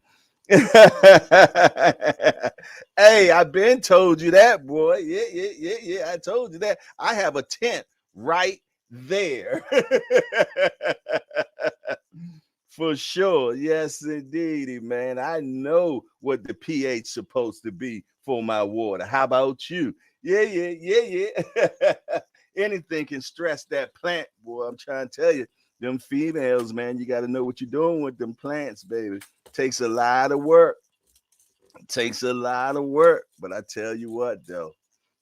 Hey, I've been told you that, boy. Yeah. I told you that. I have a tent right there. For sure. Yes, indeedy, man. I know what the pH supposed to be for my water. How about you? Yeah. Anything can stress that plant, boy. I'm trying to tell you. them females, man, you got to know what you're doing with them plants, baby. Takes a lot of work. Takes a lot of work. But I tell you what, though,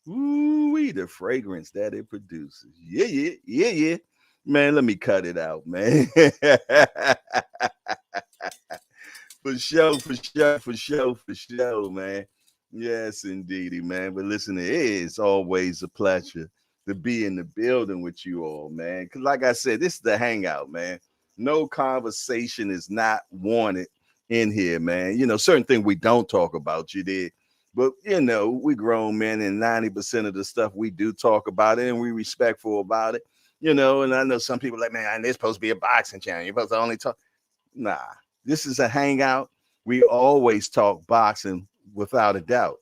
ooh, the fragrance that it produces. Yeah, yeah, yeah, yeah. Man, let me cut it out, man. For sure, for sure, for sure, for sure, man. Yes, indeedy, man. But listen, it is always a pleasure to be in the building with you all, man. Because, like I said, this is the hangout, man. No conversation is not wanted in here, man. You know, certain things we don't talk about, you did. But, you know, we grown men, and 90% of the stuff we do talk about it, and we respectful about it, you know. And I know some people like, man, this supposed to be a boxing channel. You're supposed to only talk. Nah, this is a hangout. We always talk boxing without a doubt.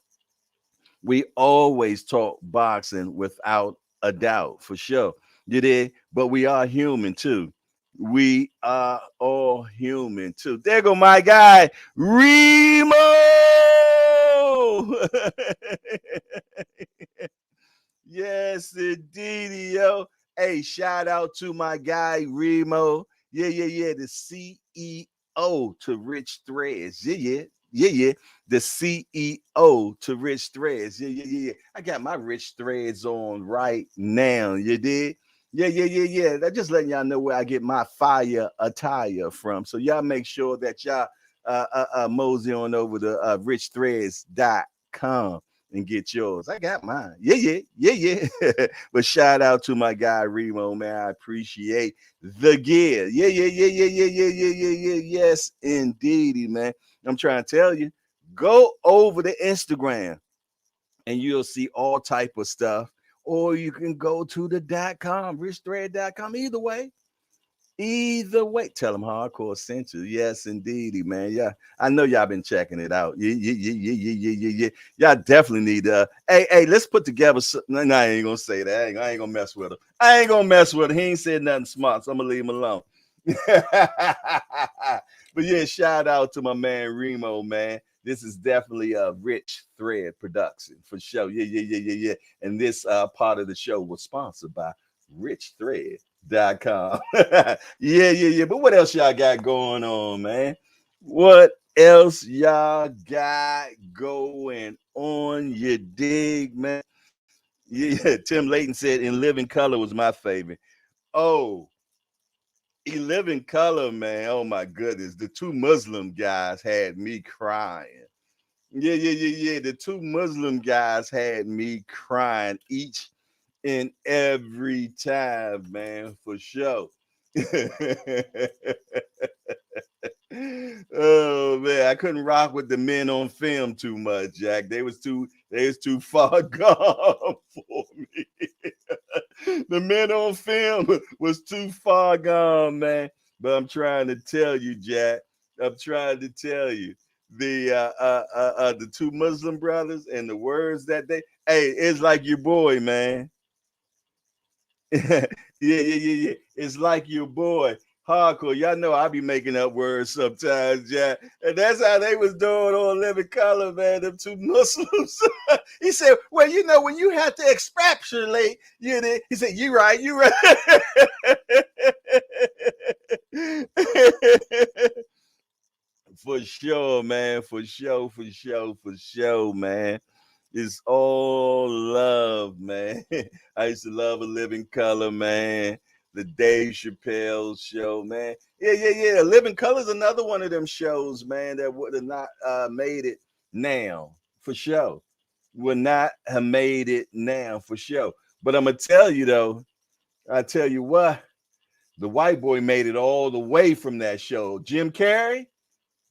We always talk boxing without a doubt, for sure. You did, but we are human too. We are all human too. There go my guy, Remo. Yes, indeed, yo. Hey, shout out to my guy Remo. Yeah, yeah, yeah. The CEO to Rich Threads. Yeah, yeah. Yeah, yeah. The CEO to Rich Threads. Yeah, yeah, yeah, yeah. I got my Rich Threads on right now. You did? Yeah, yeah, yeah, yeah. That just letting y'all know where I get my fire attire from. So y'all make sure that y'all mosey on over to richthreads.com and get yours. I got mine. Yeah, yeah, yeah, yeah. But shout out to my guy Remo, man. I appreciate the gear. Yeah, yeah, yeah, yeah, yeah, yeah, yeah, yeah, yeah. Yes, indeedy, man. I'm trying to tell you, go over to Instagram and you'll see all type of stuff. Or you can go to the .com, richthread.com. Either way, tell them hardcore sent you. Yes, indeedy, man. Yeah, I know y'all been checking it out. Yeah, yeah, yeah, yeah, yeah, yeah, yeah, yeah. Y'all definitely need hey, let's put together. No, I ain't gonna say that. I ain't gonna mess with him. I ain't gonna mess with him. He ain't said nothing smart, so I'm gonna leave him alone. But yeah, shout out to my man Remo, man. This is definitely a rich thread production for sure. Yeah, yeah, yeah, yeah, yeah. And this part of the show was sponsored by Rich Thread.com. Yeah, yeah, yeah. But what else y'all got going on, man? What else y'all got going on? You dig, man? Yeah, Tim Layton said In Living Color was my favorite. Oh, In Living Color, man. Oh my goodness. The two Muslim guys had me crying. Yeah, yeah, yeah, yeah. The two Muslim guys had me crying each and every time, man, for sure. Oh man, I couldn't rock with the men on film too much, Jack. They was too far gone for me. The men on film was too far gone, man. But I'm trying to tell you, Jack. I'm trying to tell you the two Muslim brothers and the words that hey, it's like your boy, man. Yeah, yeah, yeah, yeah. It's like your boy. Hardcore. Y'all know I be making up words sometimes, yeah. And that's how they was doing on Living Color, man. Them two Muslims. He said, well, you know, when you have to extrapolate, you know, he said, you right, you right. For sure, man. For sure, for sure, for sure, man. It's all love, man. I used to love A Living Color, man. The Dave Chappelle show, man. Yeah, yeah, yeah. Living Color is another one of them shows, man, that would have not made it now, for sure. Would not have made it now, for sure. But I'm going to tell you, though, I tell you what, the white boy made it all the way from that show. Jim Carrey?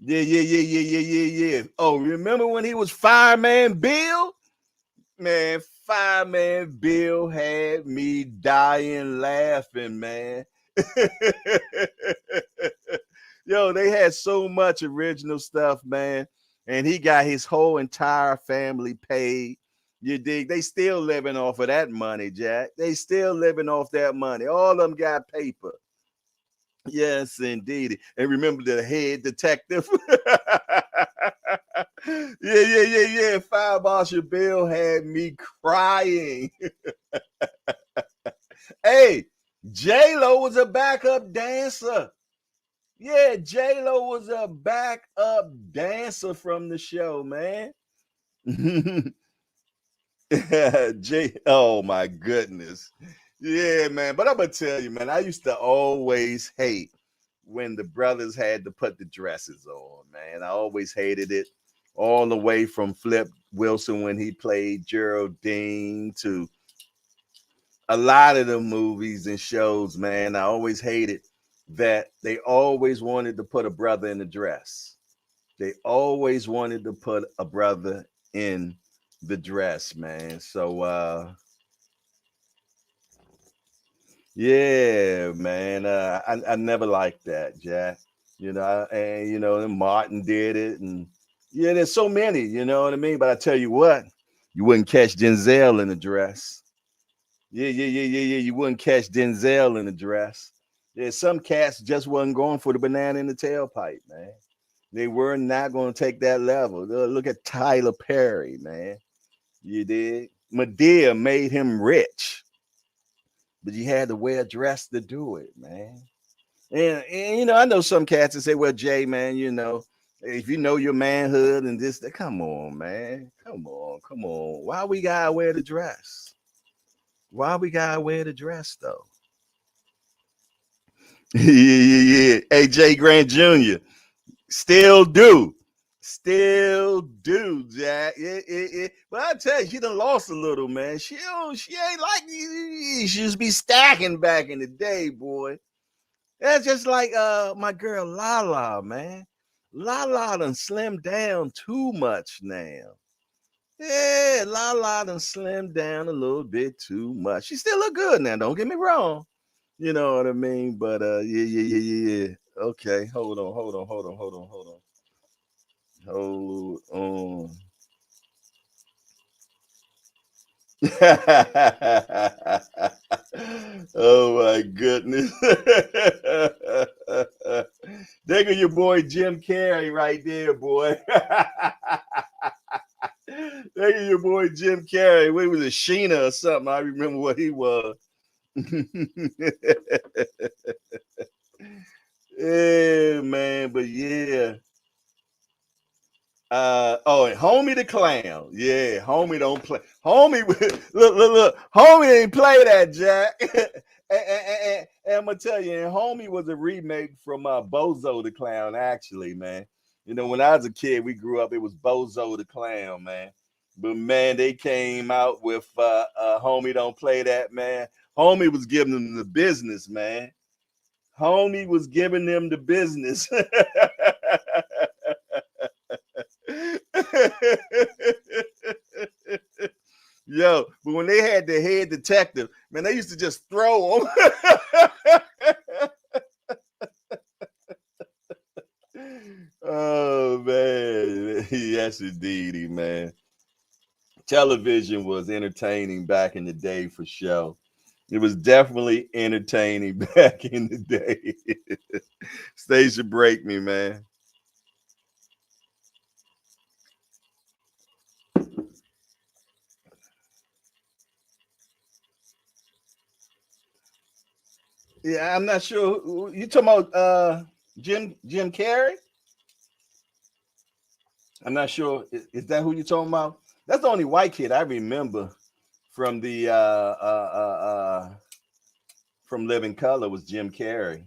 Yeah, yeah, yeah, yeah, yeah, yeah, yeah. Oh, remember when he was Fireman Bill? Man, Fireman Bill had me dying laughing, man. Yo, they had so much original stuff, man. And he got his whole entire family paid. You dig? They still living off of that money, Jack. They still living off that money. All of them got paper. Yes, indeed. And remember the head detective. Yeah, yeah, yeah, yeah. Fire Marshal Bill had me crying. Hey, J-Lo was a backup dancer. Yeah, J-Lo was a backup dancer from the show, man. Oh my goodness. Yeah, man. But I'm gonna tell you, man, I used to always hate when the brothers had to put the dresses on, man. I always hated it. All the way from Flip Wilson when he played Geraldine to a lot of the movies and shows, man. I always hated that they always wanted to put a brother in a dress. They always wanted to put a brother in the dress, man. So yeah, man. I never liked that, Jack. And Martin did it, and yeah, there's so many, you know what I mean? But I tell you what, you wouldn't catch Denzel in a dress. Yeah. You wouldn't catch Denzel in a dress. Yeah, some cats just wasn't going for the banana in the tailpipe, man. They were not going to take that level. Look at Tyler Perry, man. You did. Medea made him rich, but you had to wear a dress to do it, man. And I know some cats that say, well, Jay, man, if you know your manhood and this, come on, man. Come on. Why we gotta wear the dress? Why we gotta wear the dress though? Yeah. Hey, Jay Grant Jr. Still do. Still do, Jack. Yeah. But I tell you, she done lost a little, man. She ain't like she used to be stacking back in the day, boy. That's just like my girl Lala, man. Lala done slimmed down too much now. Yeah, Lala done slimmed down a little bit too much. She still look good now, don't get me wrong. You know what I mean? But yeah. Okay, hold on. Hold on. Oh my goodness. There go your boy Jim Carrey right there, boy. There go your boy Jim Carrey. What was it, Sheena or something? I remember what he was. Yeah, man, but yeah. And Homie the Clown. Yeah, Homie don't play. Homie, look. Homie ain't play that, Jack. And I'm gonna tell you, and Homie was a remake from Bozo the Clown, actually, man. When I was a kid, we grew up, it was Bozo the Clown, man. But man, they came out with Homie Don't Play That, man. Homie was giving them the business, man. Homie was giving them the business. Yo, but when they had the head detective, man, they used to just throw them. Oh man, yes indeedy, man. Television was entertaining back in the day for sure. It was definitely entertaining back in the day. Stage break me, man. Yeah, I'm not sure. You talking about Jim Carrey? I'm not sure. Is that who you're talking about? That's the only white kid I remember from the from Living Color was Jim Carrey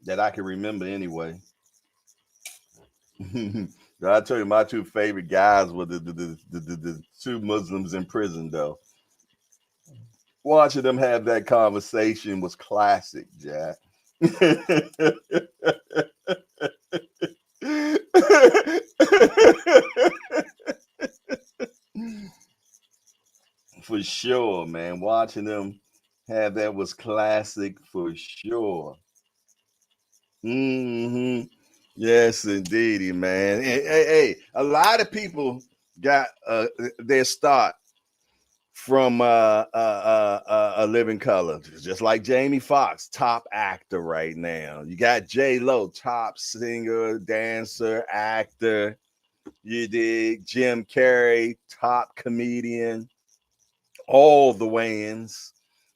that I can remember anyway. I tell you, my two favorite guys were the two Muslims in prison, though. Watching them have that conversation was classic, Jack. For sure, man. Watching them have that was classic for sure. Hmm. Yes, indeedy, man. Hey, a lot of people got their start from a Living Color, just like Jamie Foxx, top actor right now. You got J Lo, top singer, dancer, actor. You dig Jim Carrey, top comedian, all the Wayans.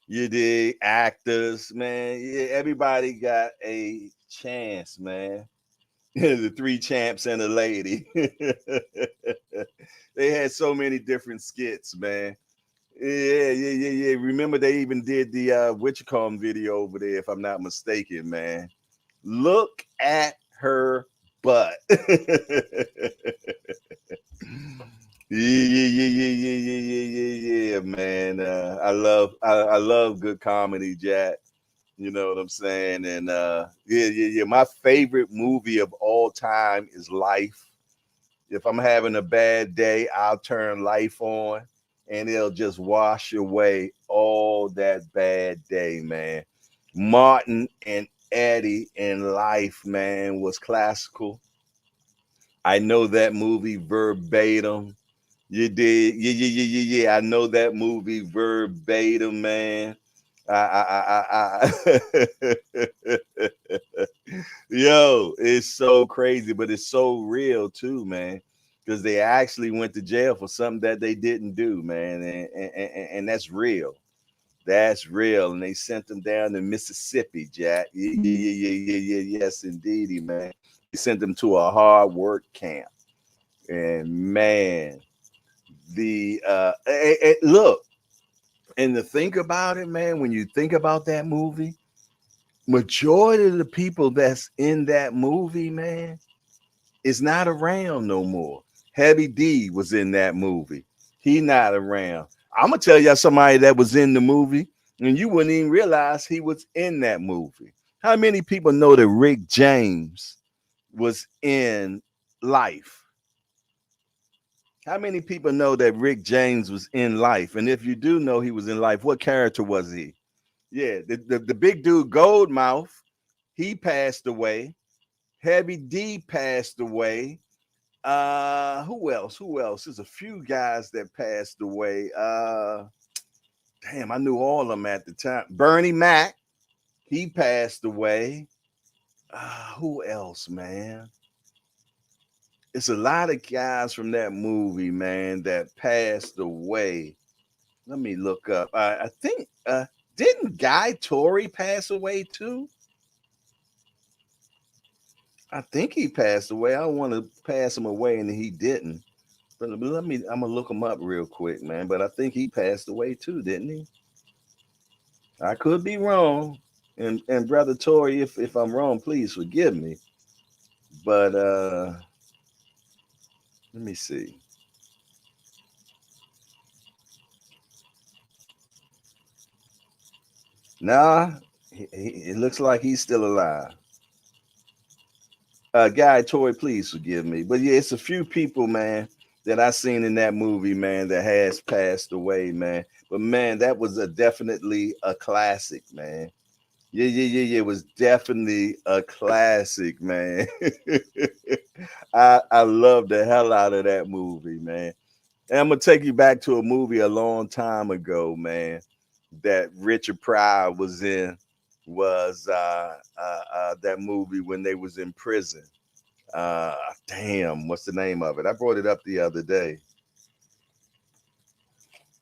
You did actors, man. Yeah, everybody got a chance, man. The three champs and a lady. They had so many different skits, man. Yeah. Remember they even did the what you call 'em video over there, if I'm not mistaken, man. Look at her butt. Yeah, man. I love good comedy, Jack. You know what I'm saying? And yeah. My favorite movie of all time is Life. If I'm having a bad day, I'll turn Life on and it'll just wash away all that bad day, man. Martin and Eddie in Life, man, was classical. I know that movie verbatim. You did, yeah. I know that movie verbatim, man. Yo, it's so crazy, but it's so real too, man. Because they actually went to jail for something that they didn't do, man, and that's real. That's real, and they sent them down to Mississippi, Jack. Yeah. Yes, indeedy, man. They sent them to a hard work camp, and man, look, and to think about it, man. When you think about that movie, majority of the people that's in that movie, man, is not around no more. Heavy D was in that movie. He not around. I'm gonna tell y'all somebody that was in the movie, and you wouldn't even realize he was in that movie. How many people know that Rick James was in Life? How many people know that Rick James was in Life? And if you do know he was in Life, what character was he? Yeah, the big dude, Goldmouth, he passed away. Heavy D passed away. Who else? Who else? There's a few guys that passed away. Damn, I knew all of them at the time. Bernie Mac, he passed away. Who else, man? It's a lot of guys from that movie, man, that passed away. Let me look up. I think didn't Guy Tori pass away too? I think he passed away. I don't want to pass him away, and he didn't. But let me. I'm gonna look him up real quick, man. But I think he passed away too, didn't he? I could be wrong. And brother Tori, if I'm wrong, please forgive me. But let me see. Nah, it looks like he's still alive. Guy Tori, please forgive me. But yeah, it's a few people, man, that I seen in that movie, man, that has passed away, man. But man, that was definitely a classic, man. Yeah. It was definitely a classic, man. I love the hell out of that movie, man. And I'm gonna take you back to a movie a long time ago, man, that Richard Pryor was in. Was that movie when they was in prison? Uh, Damn, what's the name of it? I brought it up the other day.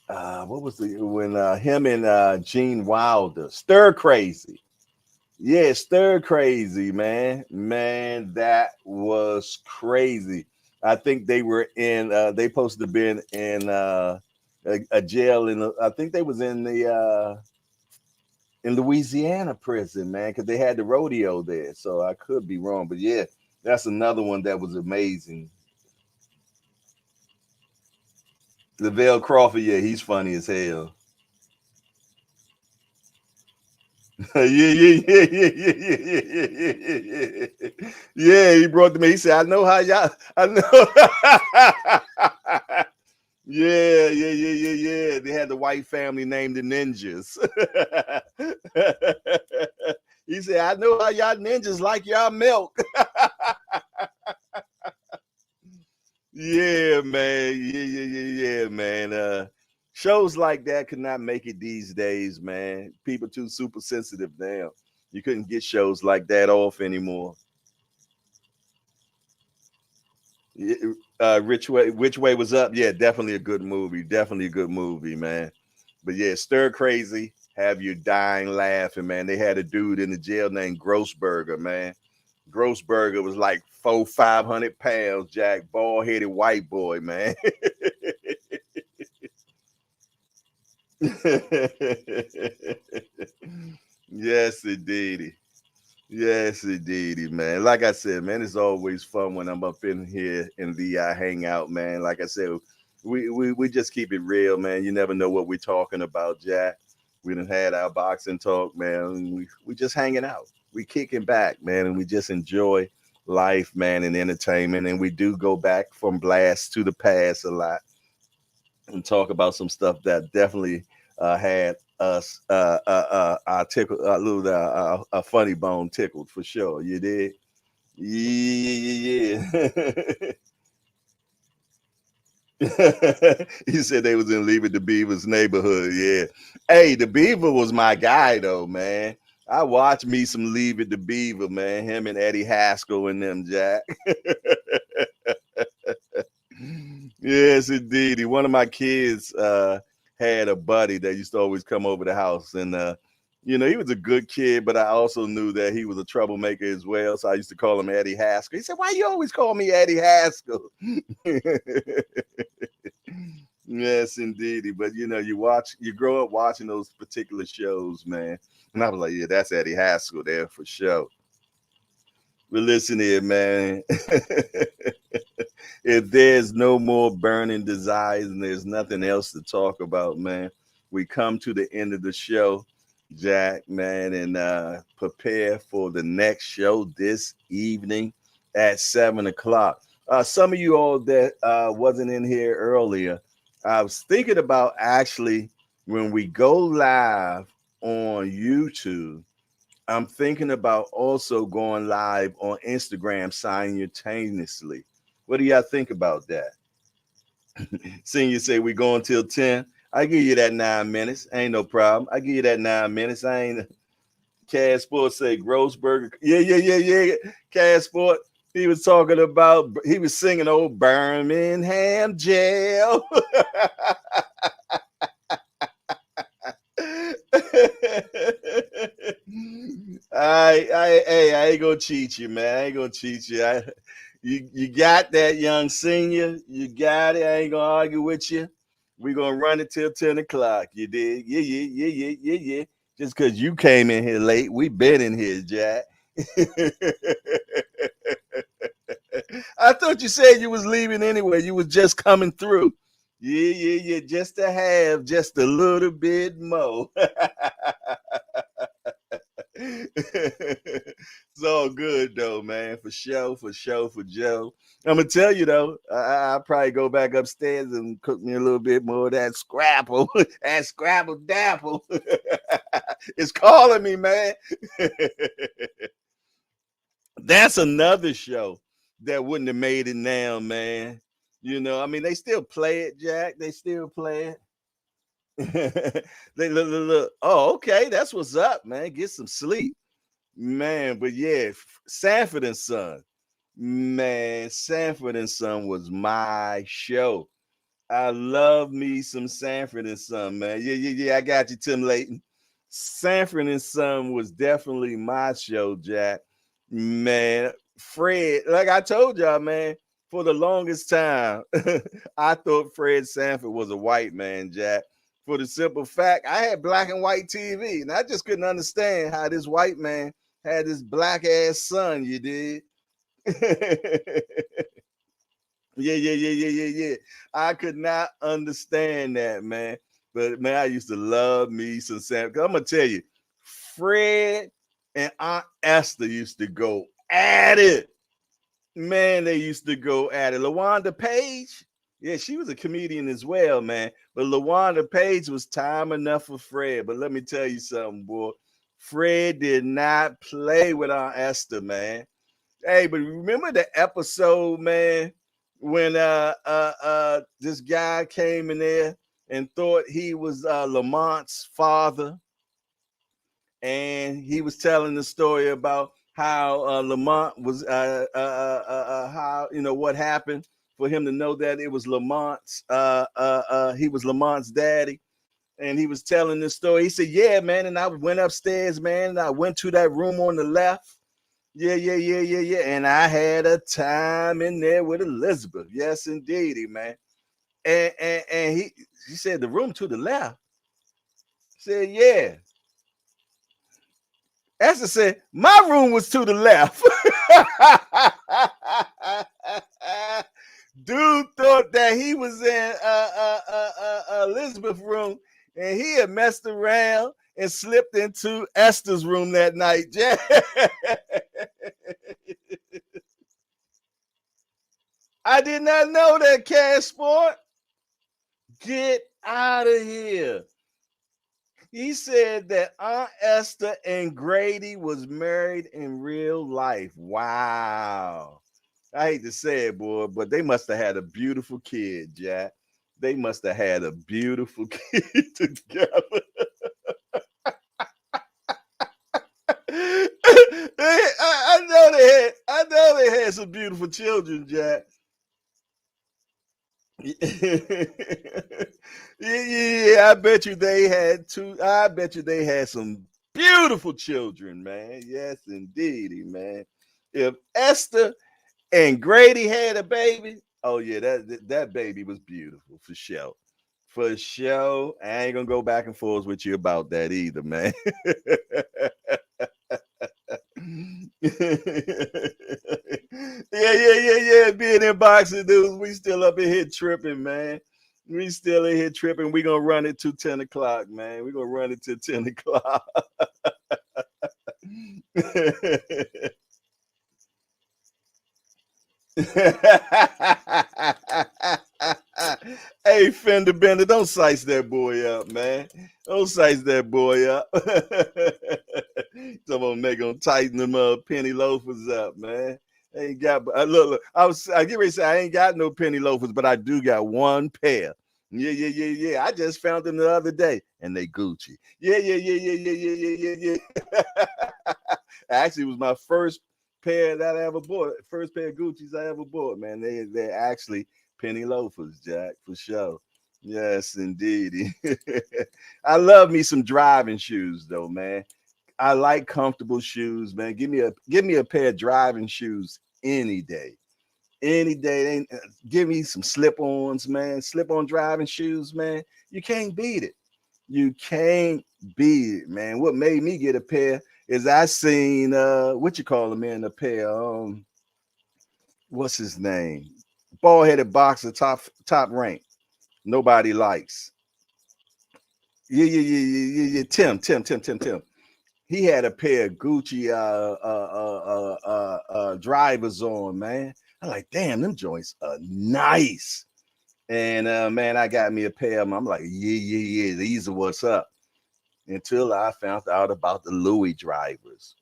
What was the when him and Gene Wilder, Stir Crazy? Yeah, Stir Crazy, man. Man, that was crazy. I think they were in. They supposed to been in a jail I think they was in Louisiana prison, man, because they had the rodeo there. So I could be wrong, but yeah, that's another one that was amazing. Lavelle Crawford, yeah, he's funny as hell. Yeah. Yeah, he brought them. He said, "I know how y'all. I know." Yeah. They had the white family named the Ninjas. He said, "I know how y'all ninjas like y'all milk." Yeah, man. Yeah, man. Shows like that could not make it these days, man. People too super sensitive now. You couldn't get shows like that off anymore. Yeah, which way was up? Yeah, definitely a good movie. Definitely a good movie, man. But yeah, Stir Crazy. have you dying laughing, man. They had a dude in the jail named Grossberger, man. Grossberger was like 500 pounds, Jack, bald-headed white boy, man. Yes, indeedy. Yes, indeedy, man. Like I said, man, it's always fun when I'm up in here in the hangout, man. Like I said, we just keep it real, man. You never know what we're talking about, Jack. We done had our boxing talk, man. We just hanging out. We kicking back, man, and we just enjoy life, man, and entertainment. And we do go back from blast to the past a lot and talk about some stuff that definitely had us our tickle a little a funny bone tickled for sure. You did, yeah. He said they was in Leave It to Beaver's neighborhood. Yeah, hey, the Beaver was my guy though, man. I watched me some Leave It to Beaver, man. Him and Eddie Haskell and them, Jack. Yes, indeed. One of my kids had a buddy that used to always come over the house, and he was a good kid, but I also knew that he was a troublemaker as well. So I used to call him Eddie Haskell. He said, "Why you always call me Eddie Haskell?" Yes, indeed. But you grow up watching those particular shows, man. And I was like, yeah, that's Eddie Haskell there for sure. But listen here, man. If there's no more burning desires and there's nothing else to talk about, man, we come to the end of the show, Jack, man, and prepare for the next show this evening at 7 o'clock. Some of you all that wasn't in here earlier, I was thinking about actually when we go live on YouTube, I'm thinking about also going live on Instagram simultaneously. What do y'all think about that? Seeing you say we going till 10, I give you that 9 minutes. Ain't no problem. I give you that 9 minutes. I ain't. Cash Sport say Grossberger. Yeah. Cash Sport. He was talking about. He was singing old Birmingham Jail. I ain't gonna cheat you, man. I ain't gonna cheat you. You got that, young senior. You got it. I ain't gonna argue with you. We're gonna run it till 10 o'clock. You did? Yeah. Just because you came in here late, we been in here, Jack. I thought you said you was leaving anyway. You was just coming through. Yeah. Just to have just a little bit more. It's all good though, man. For sure, for Joe. I'm gonna tell you though, I'll probably go back upstairs and cook me a little bit more of that scrapple, that scrapple dapple. It's calling me, man. That's another show that wouldn't have made it now, man. I mean, they still play it, Jack. They still play it. They look. Oh, okay. That's what's up, man. Get some sleep, man. But yeah, Sanford and Son, man. Sanford and Son was my show. I love me some Sanford and Son, man. Yeah. I got you, Tim Layton. Sanford and Son was definitely my show, Jack. Man, Fred, like I told y'all, man, for the longest time, I thought Fred Sanford was a white man, Jack. For the simple fact, I had black and white TV, and I just couldn't understand how this white man had this black ass son. You did? Yeah. I could not understand that, man. But man, I used to love me some Sam. I'm gonna tell you, Fred and Aunt Esther used to go at it. Man, they used to go at it. LaWanda Page, yeah, she was a comedian as well, man. But LaWanda Page was time enough for Fred. But let me tell you something, boy. Fred did not play with Aunt Esther, man. Hey, but remember the episode, man, when this guy came in there and thought he was Lamont's father, and he was telling the story about how Lamont was how what happened for him to know that it was Lamont's he was Lamont's daddy. and he was telling the story. He said, "Yeah, man." And I went upstairs, man. And I went to that room on the left. Yeah. And I had a time in there with Elizabeth. Yes, indeedy, man. And he said the room to the left. Said, yeah. Esther said, my room was to the left. Dude thought that he was in Elizabeth's room, and he had messed around and slipped into Esther's room that night. I did not know that, Cash Sport. Get out of here. He said that Aunt Esther and Grady was married in real life. Wow. I hate to say it, boy, but they must have had a beautiful kid, Jack. They must have had a beautiful kid together. I know they had some beautiful children, Jack. Yeah, I bet you they had two. I bet you they had some beautiful children, man. Yes, indeedy, man. If Esther and Grady had a baby, oh yeah, that baby was beautiful for sure. For sure. I ain't gonna go back and forth with you about that either, man. Yeah. Being in boxing, dudes, we still up in here tripping, man. We still in here tripping. We gonna run it to 10 o'clock, man. We gonna run it to 10 o'clock. Hey, Fender Bender, don't size that boy up, man. Don't size that boy up. Someone make them tighten them penny loafers up, man. Ain't got look. I get ready to say I ain't got no penny loafers, but I do got one pair. Yeah. I just found them the other day, and they Gucci. Yeah. Actually, it was my first pair that I ever bought. First pair of Gucci's I ever bought, man. They're actually penny loafers, Jack, for sure. Yes, indeed. I love me some driving shoes, though, man. I like comfortable shoes, man. Give me a pair of driving shoes any day. Any day. Give me some slip-ons, man. Slip-on driving shoes, man. You can't beat it. You can't beat it, man. What made me get a pair is I seen what you call him in a pair. What's his name? Bald-headed boxer, top rank. Nobody likes. Yeah. Tim. He had a pair of Gucci drivers on, man. I'm like, damn, them joints are nice. And man, I got me a pair of them. I'm like, yeah, these are what's up. Until I found out about the Louis drivers.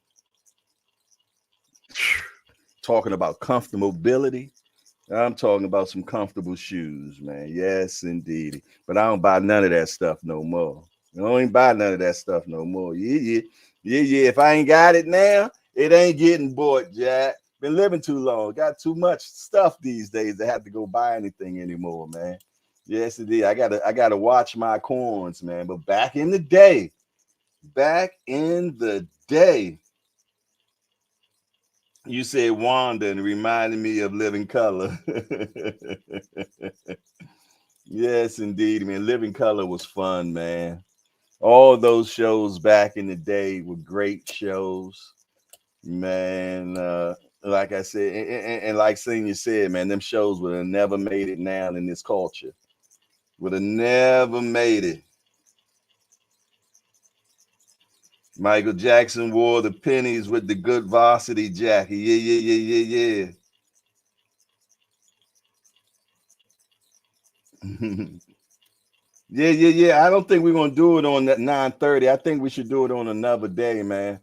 Talking about comfortability. I'm talking about some comfortable shoes, man. Yes, indeed. But I don't buy none of that stuff no more. I don't even buy none of that stuff no more. Yeah. If I ain't got it now, it ain't getting bought, Jack. Been living too long. Got too much stuff these days to have to go buy anything anymore, man. Yes, indeed. I gotta watch my corns, man. But back in the day, you said Wanda and it reminded me of Living Color. Yes, indeed, man. Living Color was fun, man. All those shows back in the day were great shows, man. Like I said, and like Senior said, man, them shows would have never made it now in this culture. Would have never made it. Michael Jackson wore the pennies with the good varsity jacket. Yeah. Yeah. I don't think we're gonna do it on that 9:30. I think we should do it on another day, man.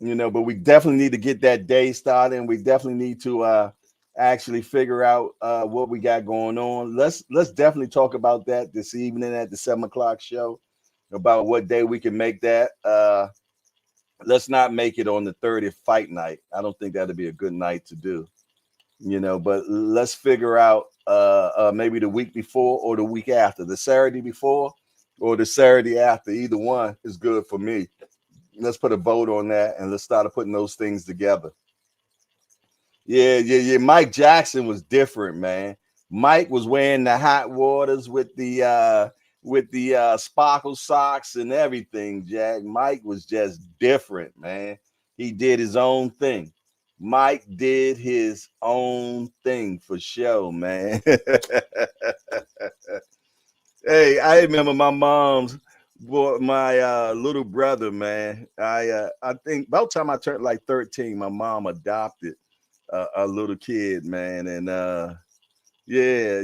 But we definitely need to get that day started, and we definitely need to actually figure out what we got going on. Let's definitely talk about that this evening at the 7 o'clock show about what day we can make that. Let's not make it on the 30th fight night. I don't think that'd be a good night to do. But let's figure out maybe the week before or the week after. The Saturday before, or the Saturday after. Either one is good for me. Let's put a vote on that and let's start putting those things together. Yeah. Mike Jackson was different, man. Mike was wearing the hot waters with the sparkle socks and everything, Jack. Mike was just different, man. He did his own thing. Mike did his own thing for sure, man. Hey, I remember my mom's boy, my little brother, man. I think about the time I turned like 13, my mom adopted a little kid, man, and yeah.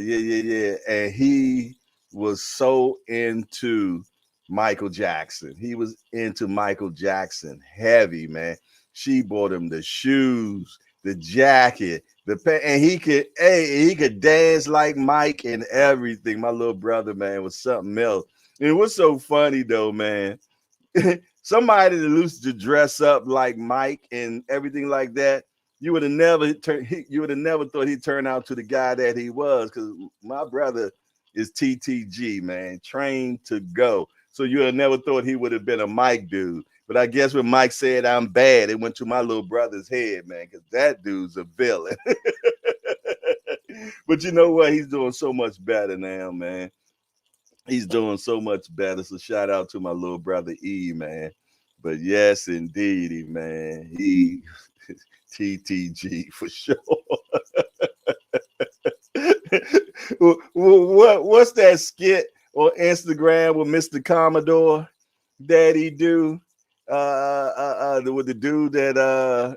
And he was so into Michael Jackson. He was into Michael Jackson heavy, man. She bought him the shoes, the jacket, the pants, and he could dance like Mike and everything. My little brother, man, was something else. And it was so funny though, man. Somebody that used to dress up like Mike and everything like that, you would have never thought he'd turn out to the guy that he was, because my brother is TTG, man, trained to go. So you would have never thought he would have been a Mike dude. But I guess when Mike said I'm bad, it went to my little brother's head, man, because that dude's a villain. But you know what? He's doing so much better now, man. He's doing so much better. So shout out to my little brother E, man. But yes, indeed, man. He TTG for sure. What's that skit on Instagram with Mr. Commodore that he do? With the dude that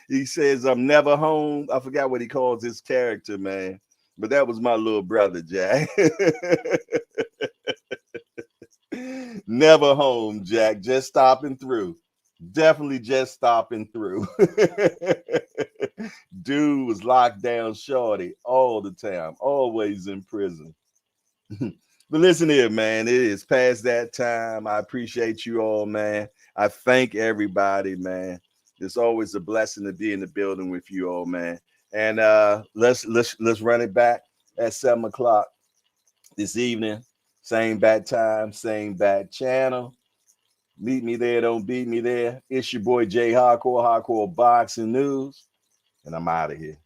he says I'm never home. I forgot what he calls his character, man. But that was my little brother, Jack. Never home, Jack. Just stopping through. Definitely just stopping through. Dude was locked down shorty all the time, always in prison. But listen here, man, it is past that time. I appreciate you all, man. I thank everybody, man. It's always a blessing to be in the building with you all, man. And let's run it back at 7 o'clock this evening. Same bat time, same bat channel. Meet me there, don't beat me there. It's your boy Jay Hardcore, Hardcore Boxing News, and I'm out of here.